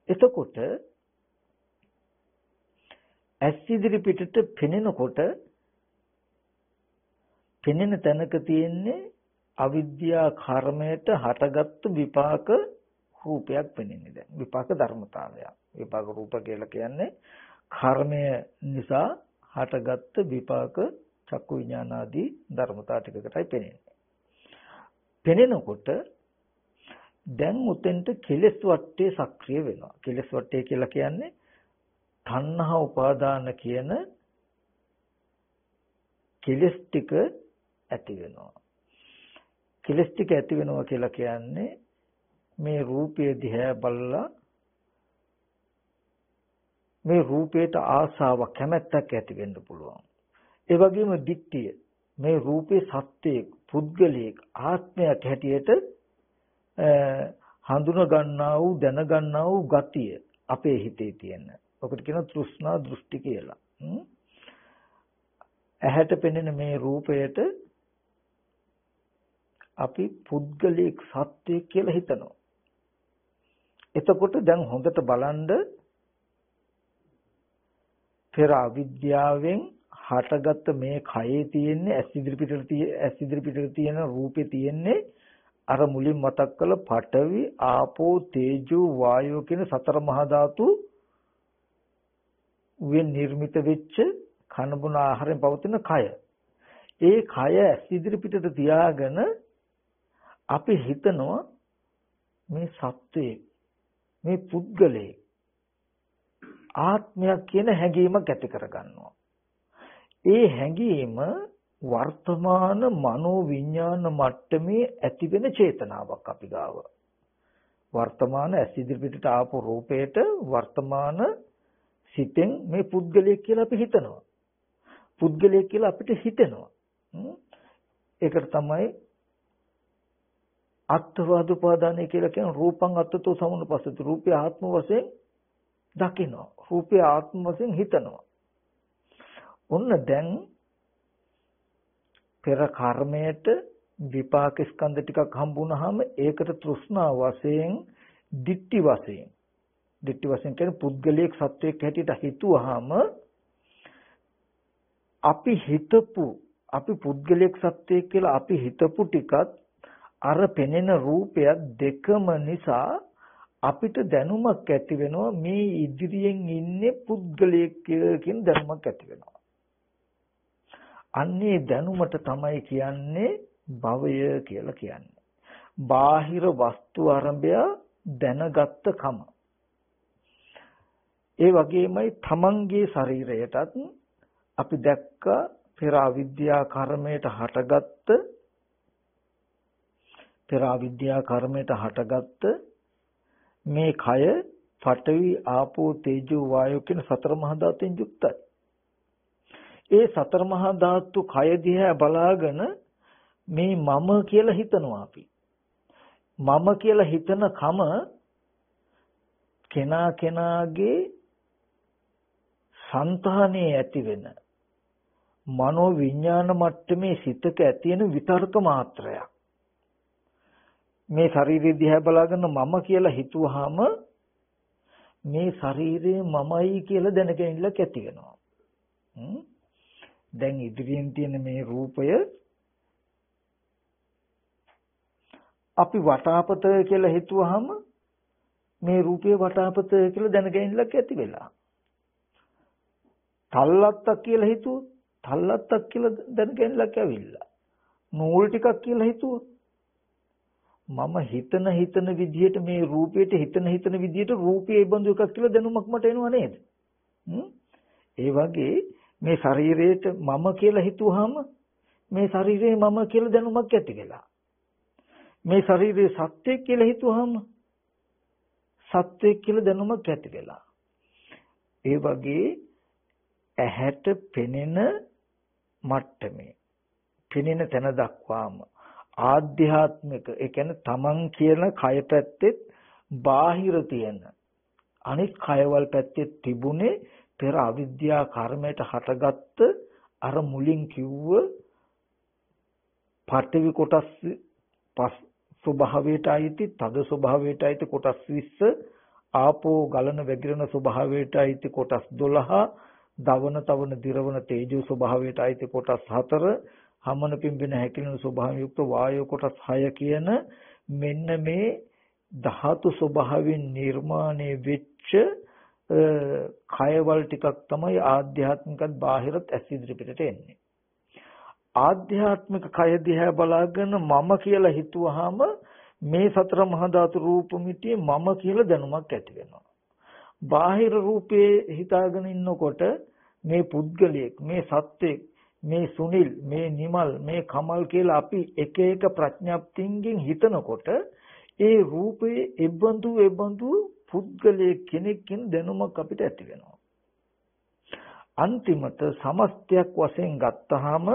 එතකොට ඇස් ඉදිරි පිටට පෙනෙනකොට පෙනෙන තැනක තියෙන්නේ අවිද්‍යා කර්මයට හටගත්තු විපාක රූපයක් පෙනෙන්නේ. දැන් විපාක ධර්මතාවයක්. විපාක රූප කියලා කියන්නේ කර්මය නිසා හටගත්ත විපාක චක්කු විඥාන ආදී ධර්මතා ටිකකටයි පෙනෙන්නේ. පෙනෙනකොට දැන් උතෙන්ට කෙලෙස් වටේ සක්‍රිය වෙනවා. කෙලෙස් වටේ කියලා කියන්නේ තණ්හා උපාදාන කියන කෙලෙස් ටික ඇති වෙනවා. කෙලෙස් ටික ඇති වෙනවා කියලා කියන්නේ මේ රූපය දිහා බලලා මේ රූපයට ආසාවක් කැමැත්තක් ඇති වෙන්න පුළුවන්. ඒ වගේම දික්තිය මේ රූපේ සත්‍යයක් පුද්ගලයෙක් ආත්මයක් හැටියට හඳුන ගන්නා වූ දැන ගන්නා වූ ගතිය අපේ හිතේ තියෙන. ඔකට කියන තෘෂ්ණා දෘෂ්ටි කියලා. ඇහැට පෙනෙන මේ රූපයට අපි පුද්ගලික සත්‍යයක් කියලා හිතනවා. එතකොට දැන් හොඳට බලන්න පෙර අවිද්‍යාවෙන් හටගත්ත මේ කයේ තියෙන්නේ ඇස් ඉදිරි පිටට තියෙන රූපේ තියෙන්නේ අර මුලින් මතක් කළ පඨවි ආපෝ තේජෝ වායෝ කියන සතර මහා ධාතු වෙන් නිර්මිත වෙච්ච කනබුන ආහාරයෙන් පවතින කය. ඒ කය ඇස් ඉදිරි පිටට තියාගෙන අපි හිතනවා මේ සත්‍යයේ මේ පුද්ගලයේ ආත්මයක් කියන හැඟීමක් ඇති කරගන්නවා. ඒ හැඟීම වර්තමාන මනෝ විඥාන මට්ටමේ ඇති වෙන චේතනාවක් අපි ගාව. වර්තමාන ඇස් ඉදිරි පිටට ආපු රූපයට වර්තමාන සිතෙන් මේ පුද්ගලයෙක් කියලා අපි හිතනවා. පුද්ගලයෙක් කියලා අපිට හිතෙනවා. ඒකට තමයි අත්වාද උපාදානය කියලා කියන රූපං අත්තතෝ සමුනුපස්සති. රූපය ආත්ම වශයෙන් දකිනවා. රූපය ආත්ම වශයෙන් හිතනවා. ඔන්න දැන් පෙර කර්මයට විපාක ස්කන්ධ ටිකක් හම්බුනහම ඒකට තෘෂ්ණා වශයෙන්, ditthi වශයෙන් දිට්ඨි වශයෙන් කියන්නේ පුද්ගලික සත්වයක් හැටියට හිතුවාම අපි පුද්ගලික සත්වයක් කියලා අපි හිතපු ටිකත් අර පෙනෙන රූපයත් දෙකම නිසා අපිට දැනුමක් ඇති වෙනවා මේ ඉදිරියෙන් ඉන්නේ පුද්ගලයෙක් කියන දැනුමක් ඇති වෙනවා. අන්නේ දැනුමට තමයි කියන්නේ භවය කියලා කියන්නේ. බාහිර වස්තු ආරම්භය දැනගත්ත කම. ඒ වගේමයි තමන්ගේ ශරීරයටත් අපි දැක්ක පෙර අවිද්‍යා කර්මයට හටගත්ත මේ කය පඨවි ආපෝ තේජෝ වායෝ කියන සතර මහා ධාතුන් යුක්තයි. ඒ සතර මහා ධාතු කය දිහා බලාගෙන මේ මම කියලා හිතනවා අපි. මම කියලා හිතන කම කෙනාගේ සංතානයේ ඇති වෙන මනෝ විඥාන මට්ටමේ සිතක ඇති වෙන විතර්ක මාත්‍රයක්. මේ ශරීරය දිහා බලාගෙන මම කියලා හිතුවාම මේ ශරීරය මමයි කියලා දැනගැනිල්ලක් ඇති වෙනවා. දැන් ඉදිරියෙන් තියෙන මේ රූපය අපි වටාපත කියලා හිතුවාම මේ රූපය වටාපත කියලා දැනගැනිල්ලක් ඇති වෙලා. තල්ලත්තක් කියලා හිතුවොත් තල්ලත්තක් කියලා දැනගැනිල්ලක් ඇවිල්ලා. නූල් ටිකක් කියලා හිතුවොත් මම හිතන විදිහට මේ රූපයට හිතන විදිහට රූපයේ බඳු එකක් කියලා දැනුමක් මට එනවා නේද? ඒ වගේ මේ ශරීරයට මම කියලා හිතුවාම මේ ශරීරේ මම කියලා දැනුමක් ඇති වෙලා. මේ ශරීරයේ සත්‍යයක් කියලා හිතුවාම සත්‍යයක් කියලා දැනුමක් ඇති වෙලා. ඒ වගේ ඇහැට පෙනෙන මට්ටමේ පෙනෙන තැන දක්වාම ආධ්‍යාත්මික ඒ කියන්නේ තමන් කියන කය පැත්තෙත් බාහිර තියෙන අනිත් කයවල් පැත්තේ තිබුණේ පෙර අවිද්‍යා කර්මයට හටගත්ත අර මුලින් කිව්ව පඨවි කොටස් ස්වභාවයට අයිති තද ස්වභාවයට අයිති කොටස් 20 ආපෝ ගලන වැగిරෙන ස්වභාවයට අයිති කොටස් 12 දවන තවන දිරවන තේජෝ ස්වභාවයට අයිති කොටස් 4 හමන පිම්බෙන හැකිලෙන ස්වභාවයෙන් යුක්ත වායෝ කොටස් 6 කියන මෙන්න මේ ධාතු ස්වභාවයෙන් නිර්මාණය වෙච්ච කයවල ටිකක් තමයි ආධ්‍යාත්මිකත් බාහිරත් ඇස් ඉදිරිපිටට එන්නේ. ආධ්‍යාත්මික කය දිහා බලාගෙන මම කියලා හිතුවාම මේ සතර මහා ධාතු රූපമിതിයේ මම කියලා දැනුමක් ඇති වෙනවා. බාහිර රූපේ හිතාගෙන ඉන්නකොට මේ පුද්ගලයෙක් මේ සත්වෙක් මේ සුනිල් මේ නිමල් මේ කමල් කියලා අපි එක එක ප්‍රඥාප්තියෙන් හිතනකොට ඒ රූපේ එබඳු පුද්ගලයෙක් කෙනෙක් කියන දැනුමක් අපිට ඇති වෙනවා. අන්තිමට සමස්තයක් වශයෙන් ගත්තාම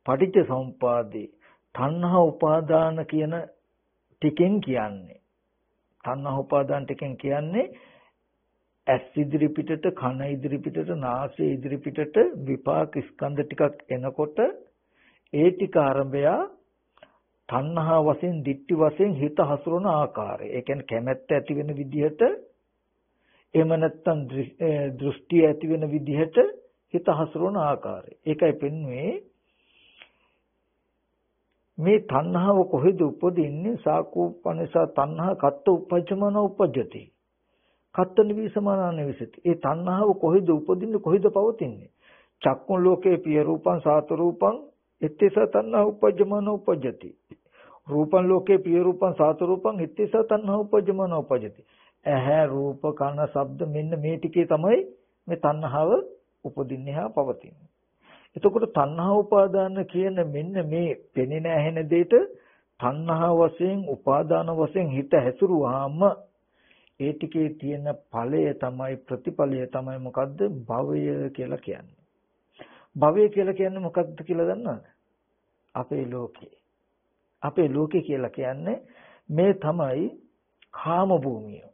පටිච්ච සමුප්පාදේ තණ්හා උපාදාන කියන ටිකෙන් කියන්නේ තණ්හා උපාදාන ටිකෙන් කියන්නේ ඇස් ඉදිරි පිටට කන ඉදිරි පිටට නාසය ඉදිරි පිටට විපාක ස්කන්ධ ටිකක් එනකොට ඒ ටික ආරම්භය තණ්හා වශයෙන් දිට්ඨි වශයෙන් හිත හසුරන ආකාරය. ඒ කියන්නේ කැමැත්ත ඇති වෙන විදිහට එහෙම නැත්නම් දෘෂ්ටි ඇති වෙන විදිහට හිත හසුරන ආකාරය. ඒකයි පෙන්වන්නේ මේ තණ්හාව කොහෙද උපදින්නේ? සාකෝපනිසා තණ්හා කත්ත උපජ්ජමන උපජ්ජති. කත්ත නිවිසමාන නිවිසති. ඒ තණ්හාව කොහෙද උපදින්නේ? කොහෙද පවතින්නේ? චක්කුන් ලෝකේ පිය රූපං සාත රූපං ඉත්තේස තණ්හා උපජ්ජමන උපජ්ජති. රූපං ලෝකේ පිය රූපං සාත රූපං ඉත්තේස තණ්හා උපජ්ජමන උපජ්ජති. ඇහැ රූප කන ශබ්ද මෙන්න මේ ටිකේ තමයි මේ තණ්හාව උපදින්නේ හා පවතින්නේ. එතකොට තණ්හා උපාදාන කියන මෙන්න මේ පෙනෙන ඇහෙන දෙයට තණ්හා වශයෙන් උපාදාන වශයෙන් හිත හැසිරුවාම ඒ ටිකේ තියෙන ඵලය තමයි ප්‍රතිඵලය තමයි මොකද්ද? භවය කියලා කියන්නේ. භවය කියලා කියන්නේ මොකක්ද කියලා දන්නවද? අපේ ලෝකේ. අපේ ලෝකේ කියලා කියන්නේ මේ තමයි කාම භූමිය.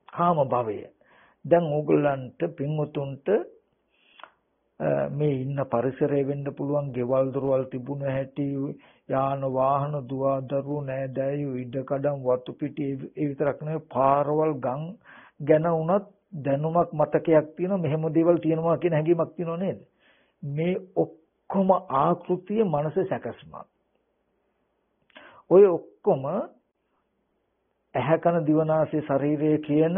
කාම භවය. දැන් ඕගොල්ලන්ට පින්වතුන්ට මේ ඉන්න පරිසරය වෙන්න පුළුවන්, ගෙවල් දොරවල් තිබුණ හැටි, යාන වාහන, දුව දරුවෝ, නෑදෑයෝ, ඉඩකඩම්, වතු පිටි, ඒ විතරක් නෙවෙයි පාරවල්, ගම් ගැන උනත් දැනුමක් මතකයක් තියෙනවා. මෙහෙම දේවල් තියෙනවා කියන හැඟීමක් තියෙනව නේද? මේ ඔක්කොම ආකෘතිය මනසේ සැකස්මක්. ඔය ඔක්කොම ඇහැ කන දිව නාසය ශරීරය කියන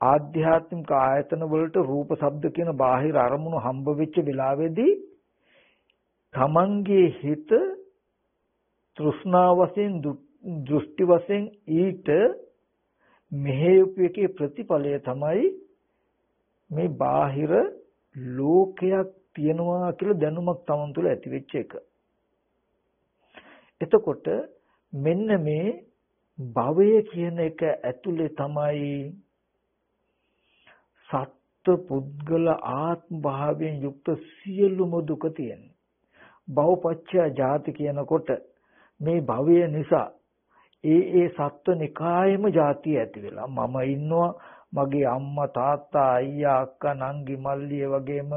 ආධ්‍යාත්මික ආයතන වලට රූප ශබ්ද කියන බාහිර අරමුණු හම්බ වෙච්ච වෙලාවේදී තමන්ගේ හිත තෘෂ්ණා වශයෙන් දෘෂ්ටි වශයෙන් ඊට මෙහෙයුපු එකේ ප්‍රතිඵලය තමයි මේ බාහිර ලෝකයක් තියෙනවා කියලා දැනුමක් තමන් තුළ ඇති වෙච්ච එක. එතකොට මෙන්න මේ භවය කියන එක ඇතුලේ තමයි සත්ත්ව පුද්ගල ආත්ම භාවයෙන් යුක්ත සියලුම දුක තියෙන්නේ. භවපච්චය ජාති කියනකොට මේ භවය නිසා ඒ සත්ත්ව නිකායෙම ජාතිය ඇති වෙලා මම ඉන්නවා, මගේ අම්මා තාත්තා අයියා අක්කා නංගි මල්ලි වගේම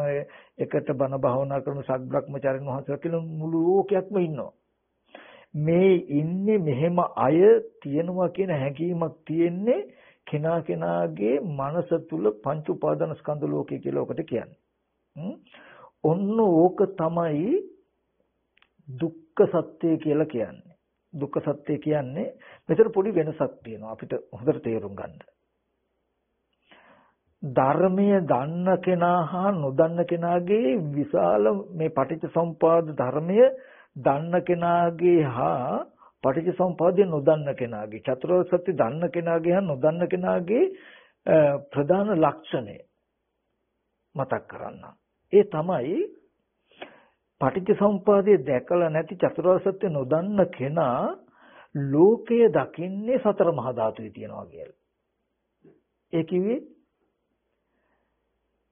එකට බණ භාවනා කරන සත්බ්‍රහ්මචාරින් වහන්සේලා කියලා මුළු ලෝකයක්ම ඉන්නවා. මේ ඉන්නේ මෙහෙම අය තියෙනවා කියන හැඟීමක් තියෙන්නේ කෙනා කෙනාගේ මනස තුල පංච උපාදාන ස්කන්ධ ලෝකය කියලා ඔකට කියන්නේ. ඔන්න ඕක තමයි දුක්ඛ සත්‍ය කියලා කියන්නේ. දුක්ඛ සත්‍ය කියන්නේ මෙතන පොඩි වෙනසක් තියෙනවා අපිට හොඳට තේරුම් ගන්න. ධර්මය දන්න කෙනා හා නොදන්න කෙනාගේ විශාල මේ පටිච්චසමුපාද ධර්මය දන්න කෙනාගේ හා පටිච්චසමුපාදය නොදන්න කෙනාගේ, චතුරාර්ය සත්‍ය දන්න කෙනාගේ හා නොදන්න කෙනාගේ ප්‍රධාන ලක්ෂණය මතක් කරන්න. ඒ තමයි පටිච්චසමුපාදය දැකලා නැති චතුරාර්ය සත්‍ය නොදන්න කෙනා ලෝකය දකින්නේ සතර මහා ධාතුවේ තියනවා කියලා. ඒ කිව්වේ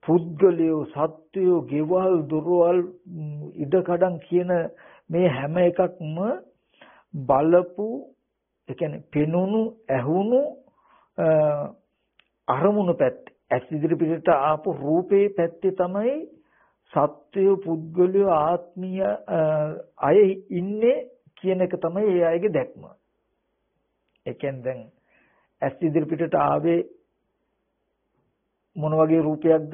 පුද්ගලයෝ, සත්වයෝ, ගෙවල්, දොරවල්, ඉඩකඩම් කියන මේ හැම එකක්ම බලපු, ඒ කියන්නේ පෙනුණු, ඇහුණු අරමුණු පැත්තේ, ඇස් ඉදිරි පිටට ආපු රූපේ පැත්තේ තමයි සත්වයෝ, පුද්ගලයෝ, ආත්මීය අය ඉන්නේ කියන එක තමයි ඒ අයගේ දැක්ම. ඒ කියන්නේ දැන් ඇස් ඉදිරි පිටට ආවේ මොන වගේ රූපයක්ද?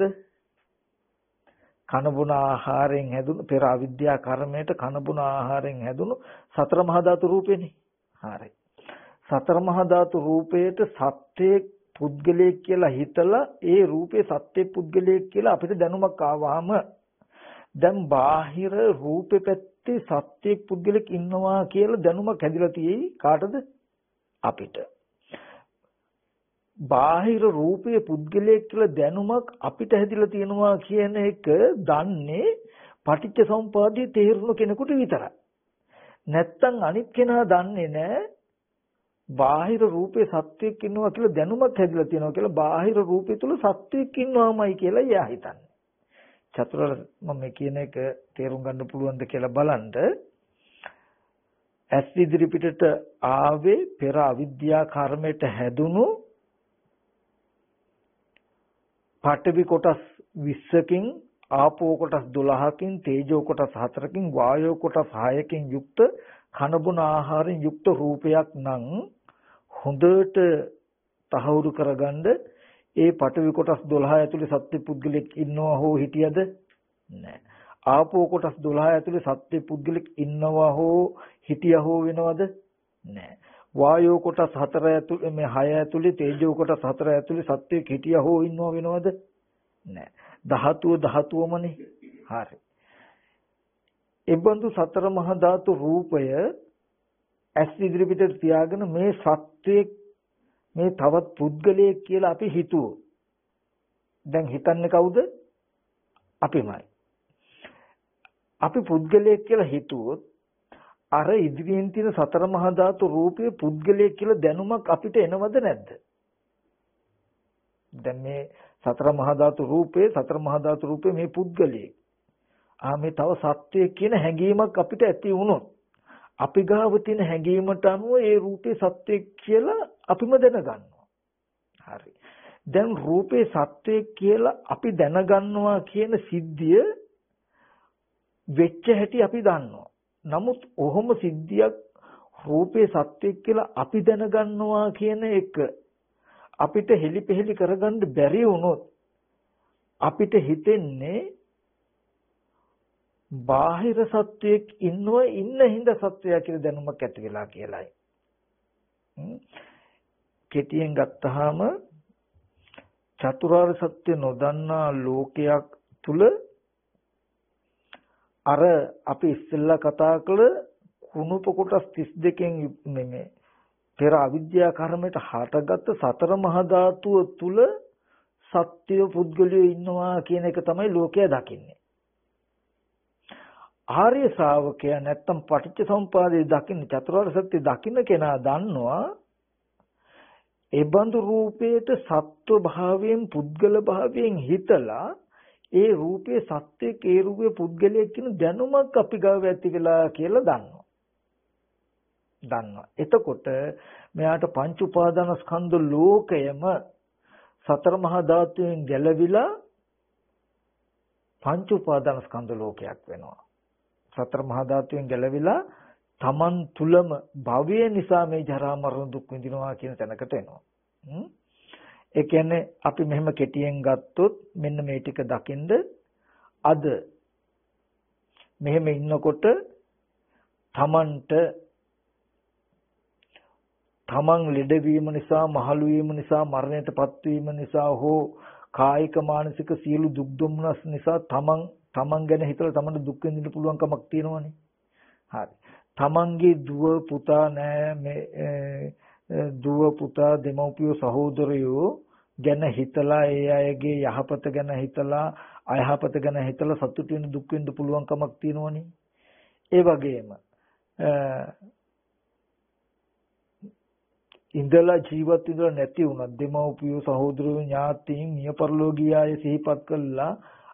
කන බොන ආහාරයෙන් හැදුණු, පෙර අවිද්‍යා කර්මයට කන බොන ආහාරයෙන් හැදුණු සතර මහා ධාතු රූපේනේ. හරි. සතර මහා ධාතු රූපයට සත්‍යයේ පුද්ගලයෙක් කියලා හිතලා ඒ රූපේ සත්‍යයේ පුද්ගලයෙක් කියලා අපිට දැනුමක් ආවහම දැන් බාහිර රූපේ පැත්තේ සත්‍යයේ පුද්ගලෙක් ඉන්නවා කියලා දැනුමක් හැදිලා තියෙයි කාටද? අපිට. බාහිර රූපයේ පුද්ගලයෙක් කියලා දැනුමක් අපිට හැදිලා තියෙනවා කියන එක දන්නේ පටිච්ච සමුප්පාදයේ තේරුණු කෙනෙකුට විතරයි. නැත්තම් අනිත් කෙනා දන්නේ නැහැ බාහිර රූපේ සත්‍යයක් ඉන්නවා කියලා දැනුමක් හැදිලා තියෙනවා කියලා බාහිර රූපය තුල සත්‍යයක් ඉන්නවාමයි කියලා එයා හිතන්නේ. චතුරාර්ය මම කියන එක තේරුම් ගන්න පුළුවන්ද කියලා බලන්න. ඇස් ඉදිරි පිටට ආවේ පෙර අවිද්‍යා කර්මයට හැදුණු පඨවි කොටස් 20කින්, ආපෝ කොටස් 12කින්, තේජෝ කොටස් 4කින්, වායෝ කොටස් 6කින් යුක්ත කනබුන ආහාරයෙන් යුක්ත රූපයක් නම් හොඳට තහවුරු කරගන්න ඒ පඨවි කොටස් 12 ඇතුලේ සත්‍ය පුද්ගලෙක් ඉන්නවා හෝ හිටියද? නැහැ. ආපෝ කොටස් 12 ඇතුලේ සත්‍ය පුද්ගලෙක් ඉන්නවා හෝ හිටියා හෝ වෙනවද? නැහැ. වායෝ කොටස් 4 ඇතුලේ මේ 6 ඇතුලේ තේජෝ කොටස් 4 ඇතුලේ සත්‍යයක් හිටියා හෝ ඉන්නව වෙනවද? නැහැ. ධාතුවමනේ. හරි. එබඳු සතර මහා ධාතු රූපය ඇස් ඉදිරි පිටට තියාගෙන මේ සත්‍යයක්, මේ තවත් පුද්ගලයෙක් කියලා අපි හිතුවෝ. දැන් හිතන්නේ කවුද? අපිමයි. අපි පුද්ගලයෙක් කියලා හිතුවොත් අර ඉදිරියෙන් තියෙන සතර මහා ධාතු රූපයේ පුද්ගලයෙක් කියලා දැනුමක් අපිට එනවද නැද්ද? දැන් මේ සතර මහා ධාතු රූපේ මේ පුද්ගලයෙක්. මේ තව සත්‍යයක් කියන හැඟීමක් අපිට ඇති වුණොත් අපි ගාව තියෙන හැඟීමට අනුව ඒ රූපේ සත්‍යයක් කියලා අපිම දැනගන්නවා. හරි. දැන් රූපේ සත්‍යය කියලා අපි දැනගන්නවා කියන සිද්ධිය වෙච්ච හැටි අපි දන්නවා. නමුත් ඔහොම සිද්ධියක් රූපේ සත්‍යය කියලා අපි දැනගන්නවා කියන එක අපිට හෙලිපෙහෙලි කරගන්න බැරි වුණොත් අපිට හිතෙන්නේ බාහිර සත්‍යයක් ඉන්න හින්දා සත්‍යය කියලා දැනුමක් ඇති වෙලා කියලායි. කෙටියෙන් ගත්තාම චතුරාර්ය සත්‍ය නොදන්නා ලෝකයක් තුල අර අපි ඉස්සෙල්ලා කතා කළ කුණුප කොටස් 32කින් නෙමෙයි පෙර අවිද්‍යා කර්මයට හටගත්ත සතර මහා ධාතුව තුල සත්‍ය පුද්ගලයෝ ඉන්නවා කියන එක තමයි ලෝකයා දකින්නේ. ආර්ය ශ්‍රාවකයා නැත්තම් පටිච්ච සමුප්පාදේ දකින්න චතුරාර්ය සත්‍ය දකින්න කෙනා දන්නවා ඒ බඳු රූපේට සත්ව භාවයෙන් පුද්ගල භාවයෙන් හිතලා ඒ රූපේ සත්‍යයේ ඒ රූපේ පුද්ගලයෙක් කියන දැනුමක් අපි ගාව ඇති වෙලා කියලා දන්නවා. එතකොට මෙයාට පංච උපාදාන ස්කන්ධ ලෝකයම සතර මහා ධාතුයෙන් ගැලවිලා පංච උපාදාන ස්කන්ධ ලෝකයක් වෙනවා. සතර මහා ධාතුයෙන් ගැලවිලා තමන් තුලම භවය නිසා මේ ජරා මරණ දුක් විඳිනවා කියන තැනකට එනවා. ඒ කියන්නේ අපි මෙහෙම කෙටියෙන් ගත්තොත් මෙන්න මේ ටික දකින්ද අද මෙහෙම ඉන්නකොට තමන් ලෙඩවීම නිසා මහලු වීම නිසා මරණයටපත් වීම නිසා හෝ කායික මානසික සියලු දුක් දුම්නස් නිසා තමන් ගැන හිතලා තමන්ට දුක් විඳින්න පුළුවන් කමක් තියෙනවනේ. හරි. තමන්ගේ දුව පුතා දෙමව්පියෝ සහෝදරයෝ ගැන හිතලා ඒ අයගේ යහපත ගැන හිතලා අයහපත ගැන හිතලා සතුටු වෙන දුක් වෙන්න පුළුවන් කමක් තියෙනවනේ. ඒ වගේම ඉඳලා ජීවත් ඉඳලා නැති වුණා දෙමව්පියෝ සහෝදරයෝ ඥාතීන් මිය පරලෝකීය අය සිහිපත් කළා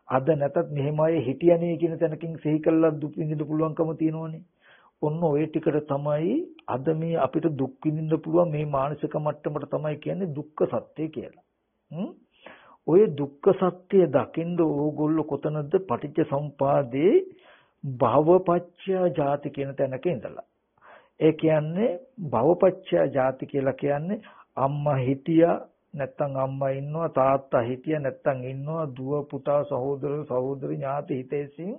අද නැතත් මෙහෙමයි හිටියනේ කියන තැනකින් සිහි කළා දුක් විඳින්න පුළුවන්කම තියෙනවනේ. ඔන්න ඔය ටිකට තමයි අද මේ අපිට දුක් විඳින්න පුළුවන් මේ මානසික මට්ටමට තමයි කියන්නේ දුක්ඛ සත්‍ය කියලා. ඔය දුක්ඛ සත්‍ය දකින්න ඕගොල්ලෝ කොතනද පටිච්ච සමුපාදේ භවපච්චය ජාති කියන තැනක ඉඳලා. ඒ කියන්නේ භවපච්චය ජාති කියලා කියන්නේ අම්මා හිටියා නැත්තම් අම්මා ඉන්නවා තාත්තා හිටියා නැත්තම් ඉන්නවා දුව පුතා සහෝදර සහෝදරි ඥාති හිතේසින්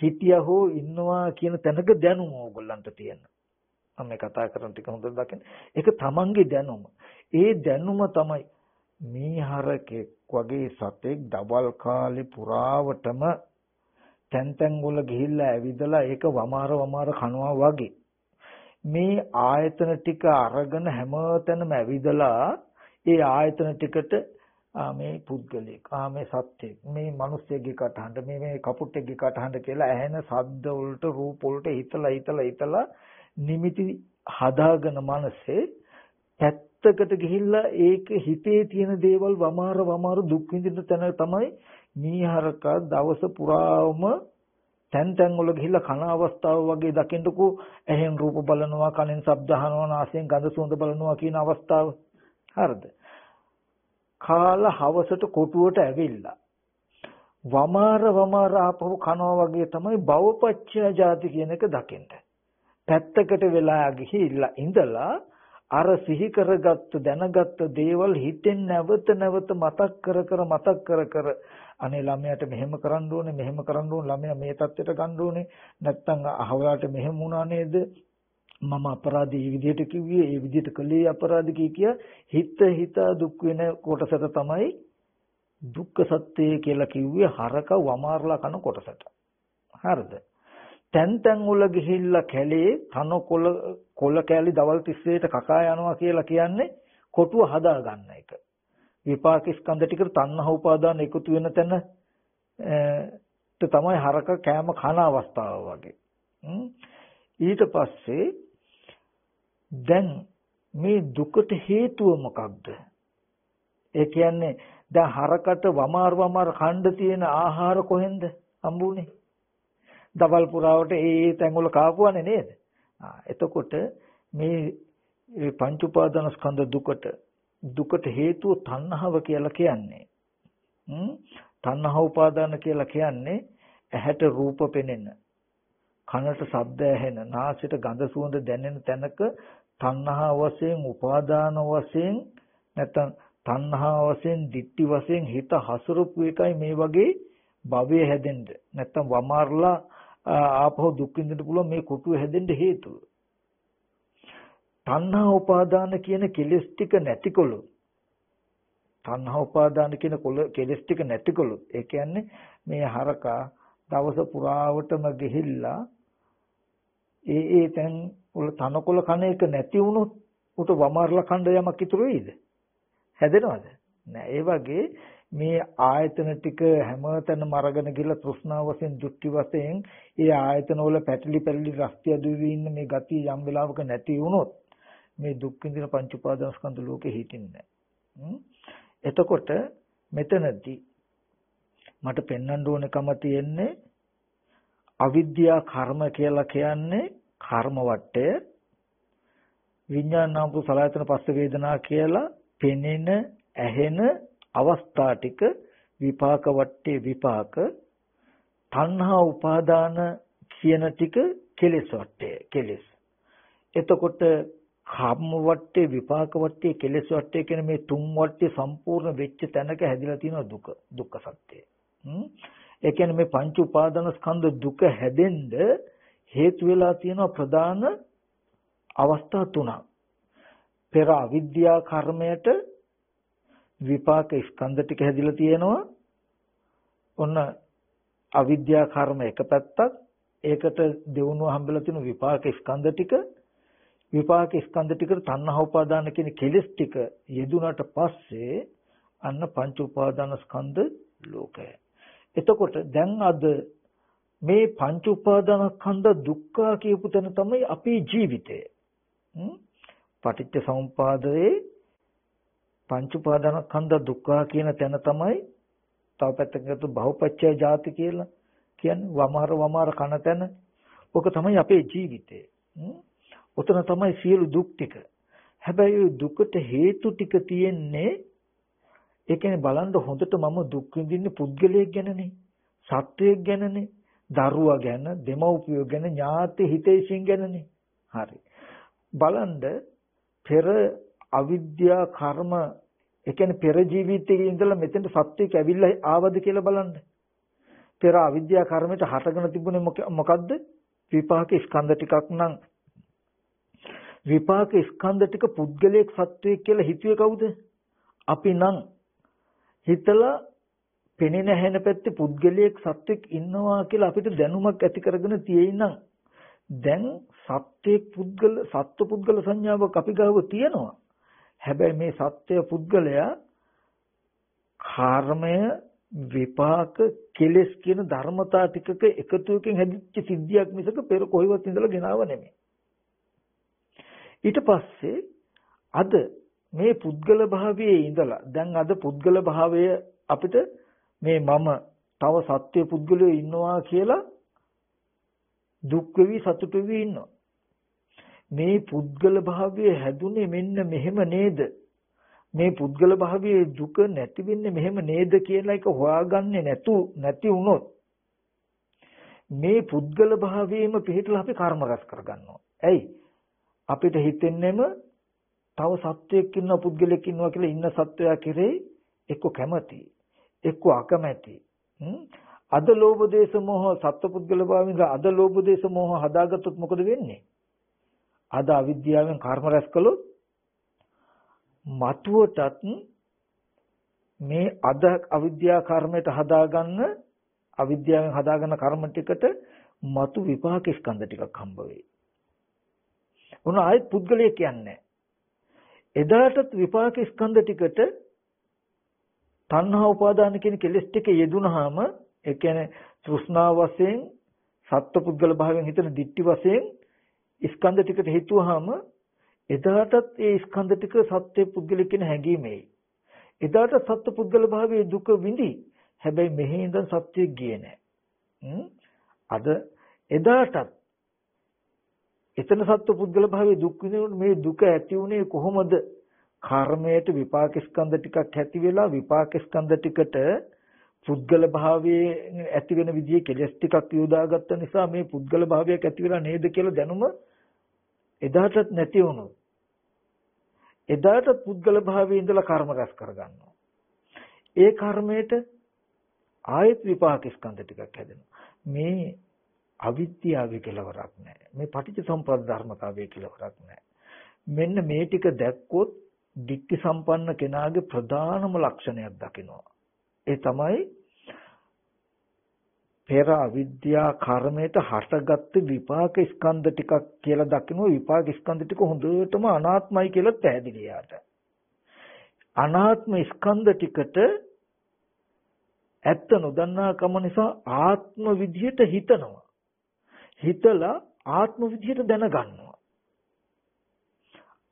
හිටියා හෝ ඉන්නවා කියන තැනක දැනුම ඕගොල්ලන්ට තියෙනවා. මම මේ කතා කරන ටික හොඳට දකින්න. ඒක තමන්ගේ දැනුම. ඒ දැනුම තමයි මීහරකෙක් වගේ සතෙක් දවල් කාලේ පුරාවටම තැන් වල ගිහිල්ලා ඇවිදලා ඒක වමාර කනවා වගේ. මේ ආයතන ටික අරගෙන හැමතැනම ඇවිදලා ඒ ආයතන ටිකට මේ පුද්ගලෙක් මේ සත්‍යෙක් මේ මිනිස්සෙක්ගේ කටහඬ මේ කපුටෙක්ගේ කටහඬ කියලා ඇහෙන ශබ්ද වලට රූප වලට හිතලා නිමිති හදාගෙන මනසේ පැත්තකට ගිහිල්ලා ඒක හිතේ තියෙන දේවල් වමාර දුක් විඳින තැන තමයි මීහරක දවස පුරාම තැන් වල ගිහිල්ලා කන අවස්ථාව වගේ දකින්නකෝ ඇහෙන් රූප බලනවා කනෙන් ශබ්ද අහනවා නාසයෙන් ගඳ සුවඳ බලනවා කියන අවස්ථාව හරිද කාලා හවසට කොටුවට ඇවිල්ලා වමාර ආපහු කනවා වගේ තමයි භවපච්චය ජාති කියන එක දකින්න පැත්තකට වෙලා ගිහිල්ලා ඉඳලා අර සිහි කරගත්ත දැනගත්ත දේවල් හිතෙන් නැවත මතක් කර අනේ ළමයාට මෙහෙම කරන්න ඕනේ ළමයා මේ තත්ත්වයට ගන්න ඕනේ නැත්තම් අහවලාට මෙහෙම වුණා නේද මම අපරාධී මේ විදිහට කිව්වේ ඒ විදිහට කළේ අපරාධී කිය හිත දුක් වෙන කොටසට තමයි දුක්ඛ සත්‍ය කියලා කිව්වේ හරක වමාරලා කන කොටසට හරිද තැන් වල ගිහිල්ලා කැලේ කොළ කැලි දවල් 30ට කකා යනවා කියලා කියන්නේ කොටුව හදා ගන්න එක. විපාක ස්කන්ධ ටිකට තණ්හා උපාදාන එකතු වෙන තැන තමයි හරක කෑම කන අවස්ථාව වගේ. ඊට පස්සේ දැන් මේ දුකට හේතුව මොකක්ද? ඒ කියන්නේ දැන් හරකට වමාර ඛණ්ඩ තියෙන ආහාර කොහෙන්ද හම්බුනේ? දවල් පුරාවට ඒ තැඟුල කාපුවානේ නේද? එතකොට මේ පංච උපාදාන ස්කන්ධ දුකට දුකට හේතුව තණ්හාව කියලා කියන්නේ. තණ්හා උපාදාන කියලා කියන්නේ ඇහැට රූප පෙනෙන, කනට ශබ්ද ඇහෙන, නාසයට ගඳ සුවඳ දැනෙන තැනක තණ්හා වශයෙන්, උපාදාන වශයෙන් නැත්නම් තණ්හා වශයෙන්, ditthi වශයෙන් හිත හසුරුපු එකයි මේ වගේ භවය හැදෙන්න. නැත්නම් වමාරලා ආපහු දුක් විඳින්න පුළුවන් මේ කුටුව හැදෙන්න හේතුව. තණ්හා උපාදාන කියන කෙලෙස් ටික නැතිකොළොත්, තණ්හා උපාදාන කියන කෙලෙස් ටික නැතිකොළොත්, ඒ කියන්නේ මේ හරකා දවස පුරාවටම ගිහිල්ලා ඒ තැන් වල තනකොළ කන එක නැති වුණොත් උට වමාරලා කණ්ඩ යමක් ඉතුරු වෙයිද? හැදෙනවද? නෑ. ඒ වගේ මේ ආයතන ටික හැමතැනම අරගෙන ගිහලා තෘෂ්ණාව වශයෙන්, දෘෂ්ටි වශයෙන් ඒ ආයතන වල පැටලි රස්තිය දුවී ඉන්න මේ ගතිය යම් වෙලාවක නැති වුණොත් මේ දුක් විඳින පංච උපාදානස්කන්ධ ලෝකෙ හිටින්නේ නැහැ. එතකොට මෙතනදී මට පෙන්වන්න ඕනකම තියෙන්නේ අවිද්‍යා කර්ම කියලා කියන්නේ කර්ම වටය. විඥානාපු සලආයතන පස්ස වේදනා කියලා පෙනෙන ඇහෙන අවස්ථා ටික විපාක වටේ විපාක. තණ්හා උපාදාන කියන ටික කෙලෙස් වටේ කෙලෙස්. එතකොට කර්ම වටේ විපාක වටේ කෙලෙස් වටේ කියන මේ තුන් වටේ සම්පූර්ණ වෙච්ච තැනක හැදිලා තියෙන දුක්ඛ සත්‍යය. ඒ කියන්නේ මේ පංච උපාදාන ස්කන්ධ දුක හැදෙන්න හේතු වෙලා තියෙන ප්‍රධාන අවස්ථා තුනක්. පෙර අවිද්‍යා කර්මයට විපාක ස්කන්ධ ටික හැදිලා තියෙනවා. ඔන්න අවිද්‍යා කර්ම එක පැත්තක්, ඒකට දෙවුනුව හම්බෙලා තියෙන විපාක ස්කන්ධ ටික, විපාක ස්කන්ධ ටිකට තණ්හා උපාදාන කියන කෙලෙස් ටික යෙදුනට පස්සේ අන්න පංච උපාදාන ස්කන්ධ ලෝකය. එතකොට දැන් අද මේ පංච උපාදාන ස්කන්ධ දුක්ඛ කියපු තැන තමයි අපේ ජීවිතය. පටිච්ච සමුප්පාදයේ පංච උපාදාන ස්කන්ධ දුක්ඛ කියන තැන තමයි තව පැත්තකට ගත්තොත් බහුපච්චය ජාති කියලා කියන්නේ වමාර කන තැන. ඔක තමයි අපේ ජීවිතය. උතන තමයි සියලු දුක් ටික. හැබැයි දුකට හේතු ටික තියෙන්නේ, ඒ කියන්නේ බලන්න හොඳට මම දුක් විඳින්නේ පුද්ගලයෙක් ගැනනේ, සත්වයෙක් ගැනනේ, දරුවා ගැන, දෙමව්පියෝ ගැන, ඥාති හිතේසින් ගැනනේ. හරි. බලන්න පෙර අවිද්‍යා කර්ම, ඒ කියන්නේ පෙර ජීවිතයේ ඉඳලා මෙතෙන්ට සත්වයෙක් ඇවිල්ලා ආවද කියලා බලන්න. පෙර අවිද්‍යා කර්මයට හටගෙන තිබුණේ මොකද්ද? විපාක ස්කන්ධ ටිකක් නම් විපාක ස්කන්ධ ටික පුද්ගලයෙක් සත්වයෙක් කියලා හිතුවේ කවුද? අපි නම් හිතලා පෙනෙන හැෙන පැත්තේ පුද්ගලයෙක් සත්වෙක් ඉන්නවා කියලා අපිට දැනුමක් ඇති කරගෙන තියෙයි නම් දැන් සත්වයෙක් සත්ව පුද්ගල සංඥාවක් අපි ගාව තියෙනවා. හැබැයි මේ සත්‍ය පුද්ගලයා කර්මය, විපාක, කෙලෙස් කියන ධර්මතා ටිකක එකතුවකින් හැදිච්ච සිද්ධියක් මිසක පෙර කොහෙවත් ඉඳලා ගෙනාව නෙමෙයි. ඊට පස්සේ අද මේ පුද්ගල භාවයේ ඉඳලා දැන් අද පුද්ගල භාවය අපිට මේ මම තව සත්‍ය පුද්ගලයෝ ඉන්නවා කියලා දුක් වෙවි සතුට වෙවි ඉන්නවා. මේ පුද්ගල භාවය හැදුනේ මෙන්න මෙහෙම නේද? මේ පුද්ගල භාවයේ දුක නැති වෙන්නේ මෙහෙම නේද කියලා එක හොයාගන්නේ නැති වුණොත් මේ පුද්ගල භාවයේම පිළිහිටලා අපි කර්ම රැස් කරගන්නවා. ඇයි? අපිට හිතෙන්නේම තව සත්වයක් ඉන්නවා, පුද්ගලයෙක් ඉන්නවා කියලා ඉන්න සත්වයා කෙරේ එක්ක කැමති, එක්ක අකමැති. අද ලෝභ දේශ මොහ සත්පුද්ගල භාවයෙන් අද ලෝභ දේශ මොහ හදාගත්තොත් මොකද වෙන්නේ? අද අවිද්‍යාවෙන් කර්ම රැස් කළොත් මතුවටත් මේ අද අවිද්‍යා කර්මයට අවිද්‍යාවෙන් හදාගන්න කර්ම ටිකට මතු විපාක ස්කන්ධ ටිකක් හම්බ වෙයි. උන ආයෙත් පුද්ගලයෙක් කියන්නේ. එදාටත් විපාක ස්කන්ධ ටිකට තණ්හා උපාදාන කියන කෙලෙස් ටික යෙදුනහම, ඒ කියන්නේ තෘෂ්ණා වශයෙන්, සත්පුද්ගල භාවයෙන් හිතන දිට්ඨි වශයෙන් ස්කන්ධ ටිකට හේතුවහම එදාටත් ඒ ස්කන්ධ ටික සත්‍ය පුද්ගලික කියන හැඟීමයි. එදාට සත්‍ය පුද්ගල භාවයේ දුක විඳි. හැබැයි මෙහි ඉඳන් සත්‍යයක් ගියේ නැහැ. අද එදාටත් එතන සත්‍ය පුද්ගල භාවයේ දුක් විඳිනකොට මේ දුක ඇති උනේ කොහොමද? කර්මයට විපාක ස්කන්ධ ටිකක් ඇති වෙලා විපාක ස්කන්ධ ටිකට පුද්ගල භාවයේ ඇති වෙන විදිහේ කෙලස් ටිකක් යොදාගත්ත නිසා මේ පුද්ගල භාවයක් ඇති වෙලා නේද කියලා දැනුම එදාටත් නැති වුණොත් එදාට පුද්ගල භාවයේ ඉඳලා කර්ම රැස් කරගන්නවා. ඒ කර්මයට ආයත් විපාක ස්කන්ධ ටිකක් හැදෙනවා. මේ අවිද්‍යාවේ කෙලවරක් නැහැ. මේ පටිච්චසමුප්පාද ධර්මතාවයේ කෙලවරක් නැහැ. මෙන්න මේ ටික දැක්කොත් ditthi සම්පන්න කෙනාගේ ප්‍රධානම ලක්ෂණයක් දකිනවා. ඒ තමයි පෙර අවිද්‍යා කර්මයට හටගත්තු විපාක ස්කන්ධ ටිකක් කියලා දකිනවා. විපාක ස්කන්ධ ටික හොඳටම අනාත්මයි කියලා පැහැදිලි යාට. අනාත්ම ස්කන්ධ ටිකට ඇත්ත නොදන්නා කම නිසා ආත්ම විදියට හිතනවා. හිතලා ආත්ම විදියට දැනගන්නවා.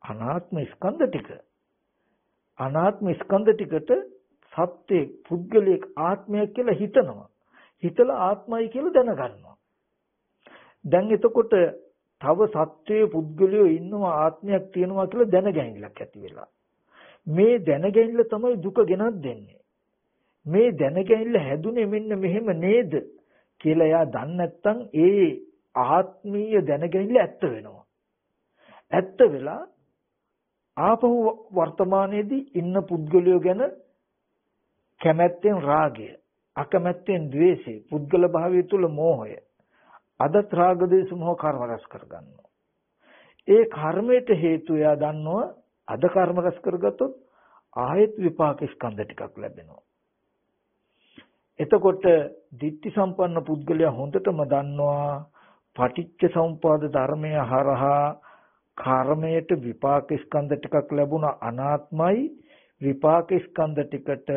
අනාත්ම ස්කන්ධ ටිකට සත්‍ය පුද්ගලික ආත්මයක් කියලා හිතනවා. හිතලා ආත්මයි කියලා දැනගන්නවා. දැන් එතකොට තව සත්‍යයේ පුද්ගලියෝ ඉන්නවා ආත්මයක් තියෙනවා කියලා දැනගැනිල්ලක් ඇති වෙලා. මේ දැනගැනිල්ල තමයි දුක ගෙනත් දෙන්නේ. මේ දැනගැනිල්ල හැදුනේ මෙන්න මෙහෙම නේද කියලා එයා දන්නේ නැත්නම් ඒ ආත්මීය දැනගැනිල්ල ඇත්ත වෙනවා. ඇත්ත වෙලා ආපහු වර්තමානයේදී ඉන්න පුද්ගලයෝ ගැන කැමැත්තෙන් රාගය, අකමැත්තෙන් ද්වේෂය, පුද්ගල භාවය තුල මෝහය, අදත් රාග දේශ මොහ කර්ම රැස් කරගන්නවා. ඒ කර්මයට හේතු එයා දන්නවා. අද කර්ම රැස් කරගත්තොත් ආයත් විපාක ස්කන්ධ ටිකක් ලැබෙනවා. එතකොට ditthi සම්පන්න පුද්ගලයා හොඳටම දන්නවා පටිච්ච සමුප්පාද ධර්මය හරහා කර්මයට විපාක ස්කන්ධ ටිකක් ලැබුණා අනාත්මයි. විපාක ස්කන්ධ ටිකට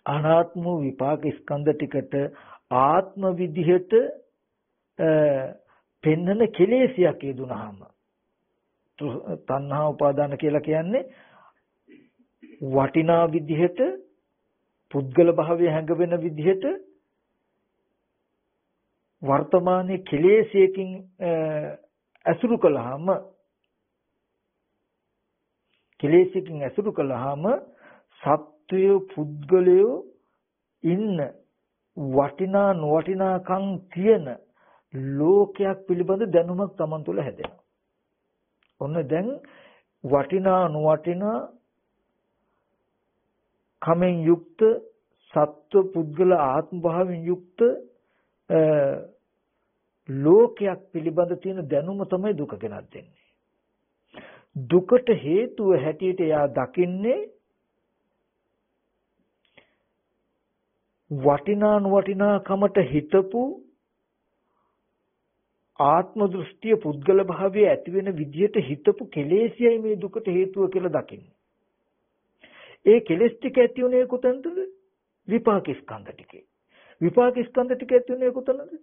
අනාත්ම විපාක ස්කන්ධ ටිකට ආත්ම විදිහට පෙන්නන කෙලෙසියක් යෙදුනහම තණ්හා උපාදාන කියලා කියන්නේ වටිනා විදිහට පුද්ගල භාවය හැඟවෙන විදිහට වර්තමානයේ කෙලෙසයකින් ඇසුරු කළාම සත්වය පුද්ගලයෝ ඉන්න වටිනා නොවටිනාකම් තියෙන ලෝකයක් පිළිබඳ දැනුමක් Taman තුල හැදෙනවා. ඔන්න දැන් වටිනා නොවටිනා කමෙන් යුක්ත සත්ව පුද්ගල ආත්ම භාවයෙන් යුක්ත ලෝකයක් පිළිබඳ තියෙන දැනුම තමයි දුක ගෙනත් දෙන්නේ. දුකට හේතුව හැටියට යා දකින්නේ වටිනා නොවටිනාකමට හිතපු ආත්ම දෘෂ්ටිය පුද්ගල භාවය ඇති වෙන විදිහට හිතපු කෙලෙසියයි මේ දුකට හේතුව කියලා දකින්නේ. ඒ කෙලෙස් ටික ඇති උනේ කොතනද? විපාක ස්කන්ධ ටිකේ. විපාක ස්කන්ධ ටික ඇති උනේ කොතනද?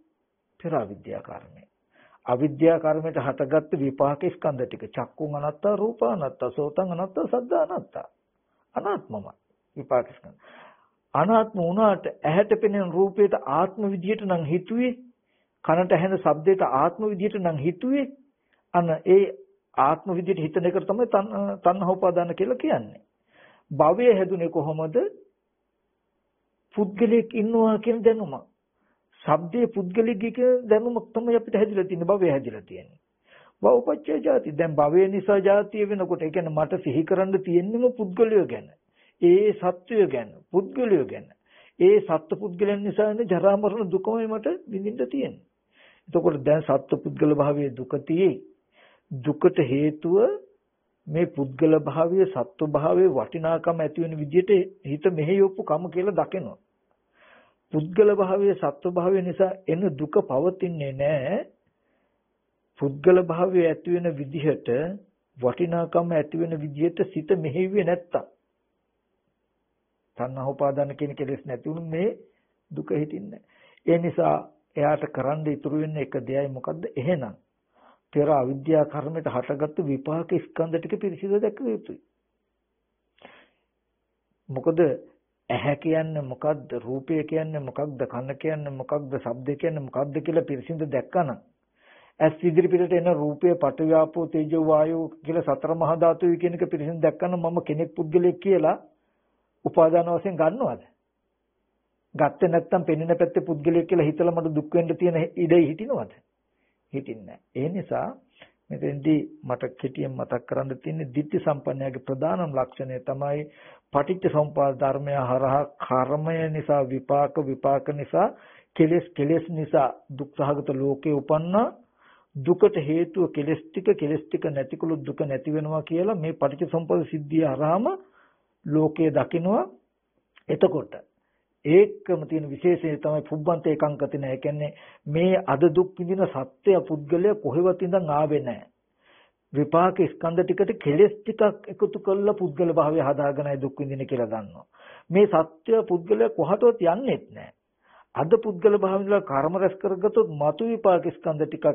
පෙර අවිද්‍යා කර්මය. අවිද්‍යා කර්මයට හටගත්තු විපාක ස්කන්ධ ටික චක්කුං අනත්තා, රූපං අනත්තා, සෝතං අනත්තා, සද්දා අනත්තා. අනාත්මමයි විපාක ස්කන්ධ. අනාත්ම වුණාට ඇහැට පෙනෙන රූපයට ආත්ම විදියට නම් හිතුවේ, කනට ඇහෙන ශබ්දයට ආත්ම විදියට නම් හිතුවේ. අන්න ඒ ආත්ම විදියට හිතන එක තමයි තණ්හා උපාදාන කියලා කියන්නේ. භවය හැදුනේ කොහොමද? පුද්ගලෙක් ඉන්නවා කියන දැනුම. ශබ්දයේ පුද්ගලිකයේ කියන දැනුමක් තමයි අපිට හැදිලා තියෙන්නේ. භවය හැදිලා තියෙන්නේ. භවපච්චය ජාති. දැන් භවය නිසා ජාතිය වෙනකොට ඒ කියන්නේ මට සිහි කරන්න තියෙන්නම පුද්ගලයෝ ගැන. ඒ සත්වය ගැන, පුද්ගලයෝ ගැන. ඒ සත්ත්ව පුද්ගලයන් නිසා ඉන්නේ ජරා මරණ දුකමයි මට විඳින්න තියෙන්නේ. එතකොට දැන් සත්ත්ව පුද්ගල භාවයේ දුක තියෙයි. දුකට හේතුව මේ පුද්ගල භාවය, සත්ත්ව භාවයේ වටිනාකම ඇති වෙන විදිහට හිත මෙහෙයොප්පු කම කියලා දකිනවා. පුද්ගල භාවයේ, සත්ත්ව භාවයේ නිසා එන දුක පවතින්නේ නැහැ. පුද්ගල භාවයේ ඇති වෙන විදිහට වටිනාකම ඇති වෙන විදිහට සිත මෙහෙයුවේ නැත්තම් තණ්හා උපාදාන කියන කෙලෙස් නැති වුණු මේ දුක හිතින්නේ. ඒ නිසා එයාට කරන්න ඉතුරු වෙන්නේ එක දෙයයි මොකද්ද? එහෙනම් පෙර අවිද්‍යා කර්මයට හටගත්තු විපාක ස්කන්ධ ටික පිරිසිදු දැක්ක යුතුයි. මොකද ඇහැ කියන්නේ මොකද්ද? රූපය කියන්නේ මොකක්ද? කන කියන්නේ මොකක්ද? ශබ්ද කියන්නේ මොකක්ද කියලා පිරිසිදු දැක්කනම් ඇස් ඉදිරිපිටට එන රූපය පඨවි ආපෝ තේජෝ වායෝ කියලා සතර මහා ධාතුයි කියන එක පිළිසින් දැක්කම මම කෙනෙක් පුද්ගලෙක් කියලා උපාදාන වශයෙන් ගන්නවද? ගත්තේ නැත්නම් පෙනෙන පැත්තේ පුද්ගලයෙක් කියලා හිතලා මට දුක් වෙන්න තියෙන ඉඩේ හිටිනවද? හිටින්නේ නැහැ. ඒ නිසා මෙතෙන්දී මට කෙටියෙන් මතක් කරන්න තියෙන්නේ ditthi සම්පන්නයාගේ ප්‍රධානම ලක්ෂණය තමයි පටිච්ච සමුප්පාද ධර්මය හරහා කර්මය නිසා විපාක නිසා කෙලෙස් නිසා දුක් සහගත ලෝකේ උපන්නා දුකට හේතුව කෙලෙස් ටික නැතිකොළු දුක නැති වෙනවා කියලා මේ පටිච්ච සමුප්පාද සිද්ධිය හරහාම ලෝකයේ දකිනවා. එතකොට ඒකම තියෙන විශේෂය තමයි පුබ්බන්ත ඒකාංකතින. ඒ කියන්නේ මේ අද දුක් විඳින සත්‍ය පුද්ගලයා කොහෙවත් ඉඳන් ආවේ නැහැ. විපාක ස්කන්ධ ටිකට කෙලෙස් ටිකක් එකතු කරලා පුද්ගල භාවය හදාගෙනයි දුක් විඳින්නේ කියලා දන්නවා. මේ සත්‍ය පුද්ගලයා කොහටවත් යන්නේත් නැහැ. අද පුද්ගල භාවයේලා කර්ම රැස් කරගත්තොත් මතු විපාක ස්කන්ධ ටිකක්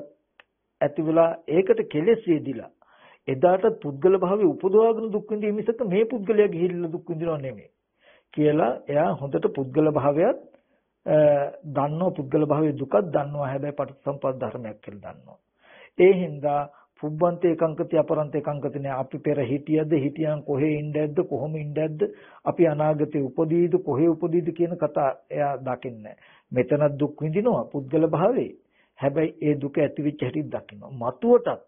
ඇති වෙලා ඒකට කෙලෙස් වේදිලා එදාට පුද්ගල භාවයේ උපදවාගෙන දුක් විඳින මිසක මේ පුද්ගලයා ගිහිල්ලා දුක් විඳිනව නෙමෙයි කියලා එයා හොඳට පුද්ගල භාවයත් දන්නවා. පුද්ගල භාවයේ දුකක් දන්නවා. හැබැයි පටිච්චසමුප්පාද ධර්මයක් කියලා දන්නවා. ඒ හින්දා පුබ්බන්ත ඒකාංකති අපරන්ත ඒකාංකති නේ. අපි පෙර හිටියන් කොහේ ඉඳද්ද කොහොම ඉඳද්ද අපි අනාගතේ උපදීද කොහේ උපදීද කියන කතා එයා දකින්නේ. මෙතන දුක් විඳිනවා පුද්ගල භාවයේ. හැබැයි ඒ දුක ඇතිවෙච්ච හැටි දකිනවා. මතුවටත්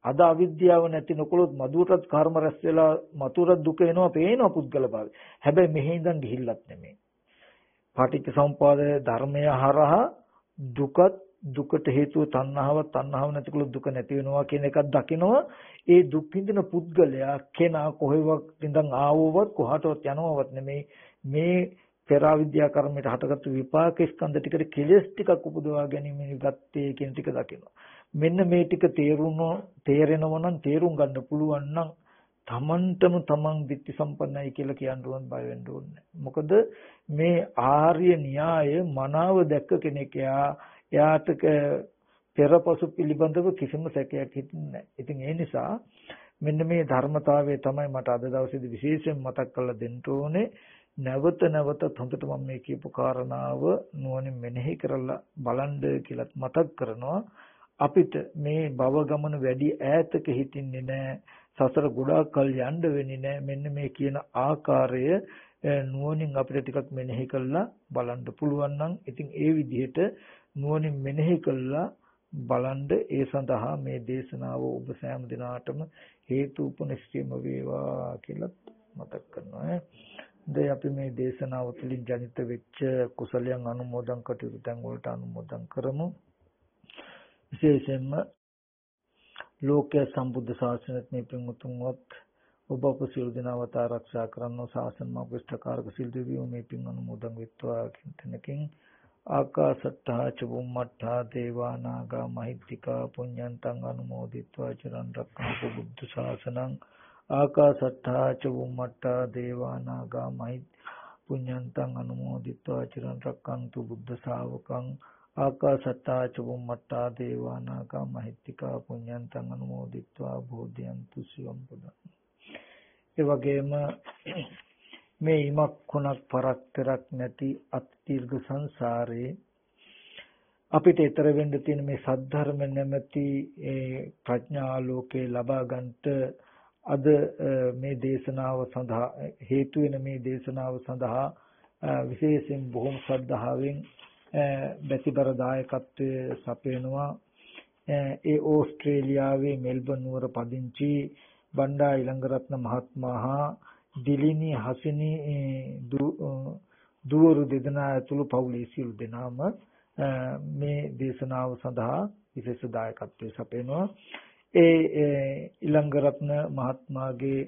අද අවිද්‍යාව නැති නොකොලොත් මදුවටත් කර්ම රැස් වෙලා මතුවටත් දුක එනවා පේනවා පුද්ගල භාවය. හැබැයි මෙහෙ ඉඳන් ගිහිල්ලත් නෙමෙයි. පටිච්ච සමුප්පාද ධර්මය හරහා දුකට හේතුව තණ්හාව නැතිකොලොත් දුක නැති වෙනවා කියන එකක් දකිනවා. ඒ දුක් විඳින පුද්ගලයා කෙනා කොහෙවත් ඉඳන් ආවවත් කොහටවත් යනවවත් නෙමෙයි. මේ පෙර අවිද්‍යා කර්මයට හටගත්තු විපාක ස්කන්ධ ටිකට කෙලෙස් ටිකක් උපදවා ගැනීම ගත්තේ කියන ටික දකිනවා. මෙන්න මේ ටික තේරෙනව නම් තේරුම් ගන්න පුළුවන් නම් තමන් ditthi සම්පන්නයි කියලා කියන්න ඕන බය වෙන්න ඕනේ. මොකද මේ ආර්ය න්‍යාය මනාව දැක්ක කෙනෙක් එයාට පෙරපසු පිළිබඳව කිසිම සැකයක් හිටින්නේ නැහැ. ඉතින් ඒ නිසා මෙන්න මේ ධර්මතාවය තමයි මට අද දවසේදී විශේෂයෙන් මතක් කරලා දෙන්න ඕනේ. නැවත හොඳට මම මේ කියපු කාරණාව නුවණින් මෙනෙහි කරලා බලන්න කියලා මතක් කරනවා. අපිට මේ භව ගමන වැඩි ඈතක හිටින්නේ නැහැ. සසර ගොඩාක් කල් යන්න වෙන්නේ නැහැ. මෙන්න මේ කියන ආකාරය නුවණින් අපිට ටිකක් මෙනෙහි කරලා බලන්න පුළුවන් නම් ඉතින් ඒ විදිහට නුවණින් මෙනෙහි කරලා බලන්න ඒ සඳහා මේ දේශනාව ඔබ සෑම දිනාටම හේතු උපනිශ්‍රේම වේවා කියලා මතක් කරනවා. දැන් අපි මේ දේශනාව තුළින් ජනිත වෙච්ච කුසලයන් අනුමෝදන් කටයුතු තැන් වලට අනුමෝදන් කරමු. විශේෂයෙන්ම ලෝක සම්බුද්ධ ශාසනයත් මේ පින්වතුන්වත් ඔබ අප සියලු දෙනාට ආරක්ෂා කරන ශාසන මාර්ගස්ථකාරක සිල් දෙවියෝ මේ පින් අනුමෝදන් වෙත්වා කින්තනකින් ආකාසට්ඨා චුම්මට්ඨා දේවා නාග මහිත්‍තිකා පුඤ්ඤන්තං අනුමෝදිත්වා චිරන් රක්ඛන්තු බුද්ධ ශාසනං ආකාසට්ඨා චුම්මට්ඨා දේවා නාග පුඤ්ඤන්තං අනුමෝදිත්වා චිරන් රක්ඛන්තු බුද්ධ ශාවකං ආකාසට්ඨා චුම්මට්ඨා දේවා නාග මහිත්‍තිකා පුඤ්ඤන්තං අනුමෝදිත්වා බෝධියන්තු සිවම් පුදං. ඒ වගේම මේ ඉමක් කොනක් පරක්තරක් නැති අතිදීර්ඝ සංසාරේ අපිට ඊතර වෙන්න තියෙන මේ සද්ධර්ම නැමැති ප්‍රඥා ආලෝකේ ලබා ගන්නට අද මේ දේශනාව සඳහා හේතු වෙන මේ දේශනාව සඳහා විශේෂයෙන් බොහොම ශ්‍රද්ධාවෙන් බැතිබර දායකත්වයේ සපයනවා. ඒ ඕස්ට්‍රේලියාවේ මෙල්බන් නුවර පදිංචි බණ්ඩා ඉලංගරත්න මහත්මයා දිලිනි හසිනි දුවරු දෙදෙනා ඇතුළු පවුලේ සියලු දෙනාම මේ දේශනාව සඳහා විශේෂ දායකත්වයේ සපයනවා. ඒ ඉලංගරත්න මහත්මයාගේ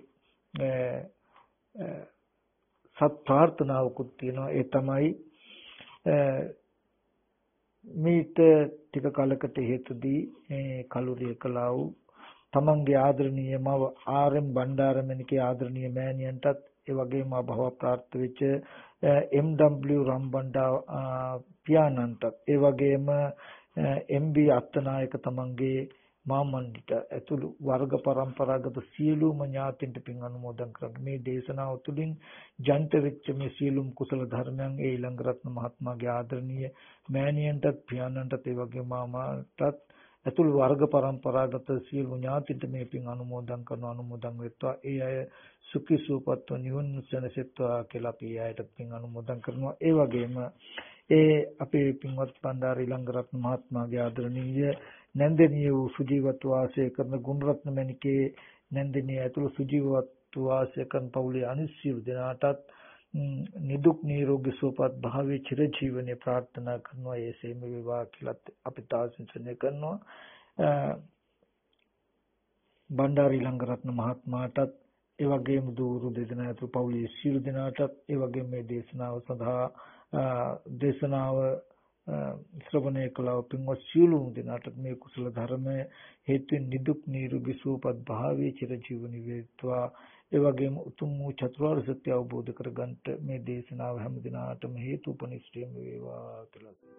සත් ප්‍රාර්ථනාවකුත් තියෙනවා. ඒ තමයි මේත ටික කලකට හේතුදී කලුරිය කළා වූ තමන්ගේ ආදරණීය මව ආර්.එම්. බණ්ඩාරමණිකේ ආදරණීය මෑණියන්ටත් ඒ වගේම භව ප්‍රාර්ථ වෙච්ච එම්.ඩබ්ලිව්. රම්බණ්ඩා පියාණන්ටත් ඒ වගේම එම්.බී. අත්තනායක තමන්ගේ මාමණ්ඩිට ඇතුළු වර්ග પરම්පරාගත සියලුම ඥාතින්ට පින් අනුමෝදන් කරගන්න. මේ දේශනාව තුළින් ජනිත වෙච්ච මේ සියලුම කුසල ධර්මයන් ඒ ඊළඟරත්න මහත්මයාගේ ආදරණීය මෑණියන්ටත් පියාණන්ටත් ඒ වගේම මාමාටත් අතුල් වර්ග પરම්පරාගත සියලු ඥාතින්ට මේ පින් අනුමෝදන් කරන අනුමෝදන් වෙත්වා. ඒ අය සුඛී සුවපත්ව නිවන් සැනසෙත්වා කියලා අපි අයට පින් අනුමෝදන් කරනවා. ඒ වගේම ඒ අපේ පින්වත් පණ්ඩාර ඊළඟරත්න මහත්මයාගේ ආදරණීය නැන්දනීය වූ සුජීවත්ව වාසය කරන ගුණරත්න මණිකේ නැන්දනීය ඇතුළු සුජීවත්ව වාසය කරන පවුලේ අනිත් සියලු දෙනාටත් නිදුක් නිරෝගී සුවපත් භාවයේ චිරජීවනයේ ප්‍රාර්ථනා කරනවා. ඒසේම වේවා කියලා අපි තාසින්සනය කරනවා. බණ්ඩාරි ඊළඟරත්න මහත්මයාටත් ඒ වගේම දూరు දෙදෙනා ඇතුළු පවුලේ සියලු දෙනාටත් ඒ වගේම මේ දේශනාව සඳහා දේශනාව ශ්‍රවණය කළා පින්වත් සියලු දෙනාට මේ කුසල ධර්ම හේතුවෙන් නිදුක් නිරෝගී සුවපත් භාවයේ චිරජීවනී වේත්වා. ඒ වගේම උතුම් වූ චතුරාර්ය සත්‍ය අවබෝධ කරගන්නට මේ දේශනාව හැම දිනාටම හේතුපනිශ්‍රේම වේවා කියලා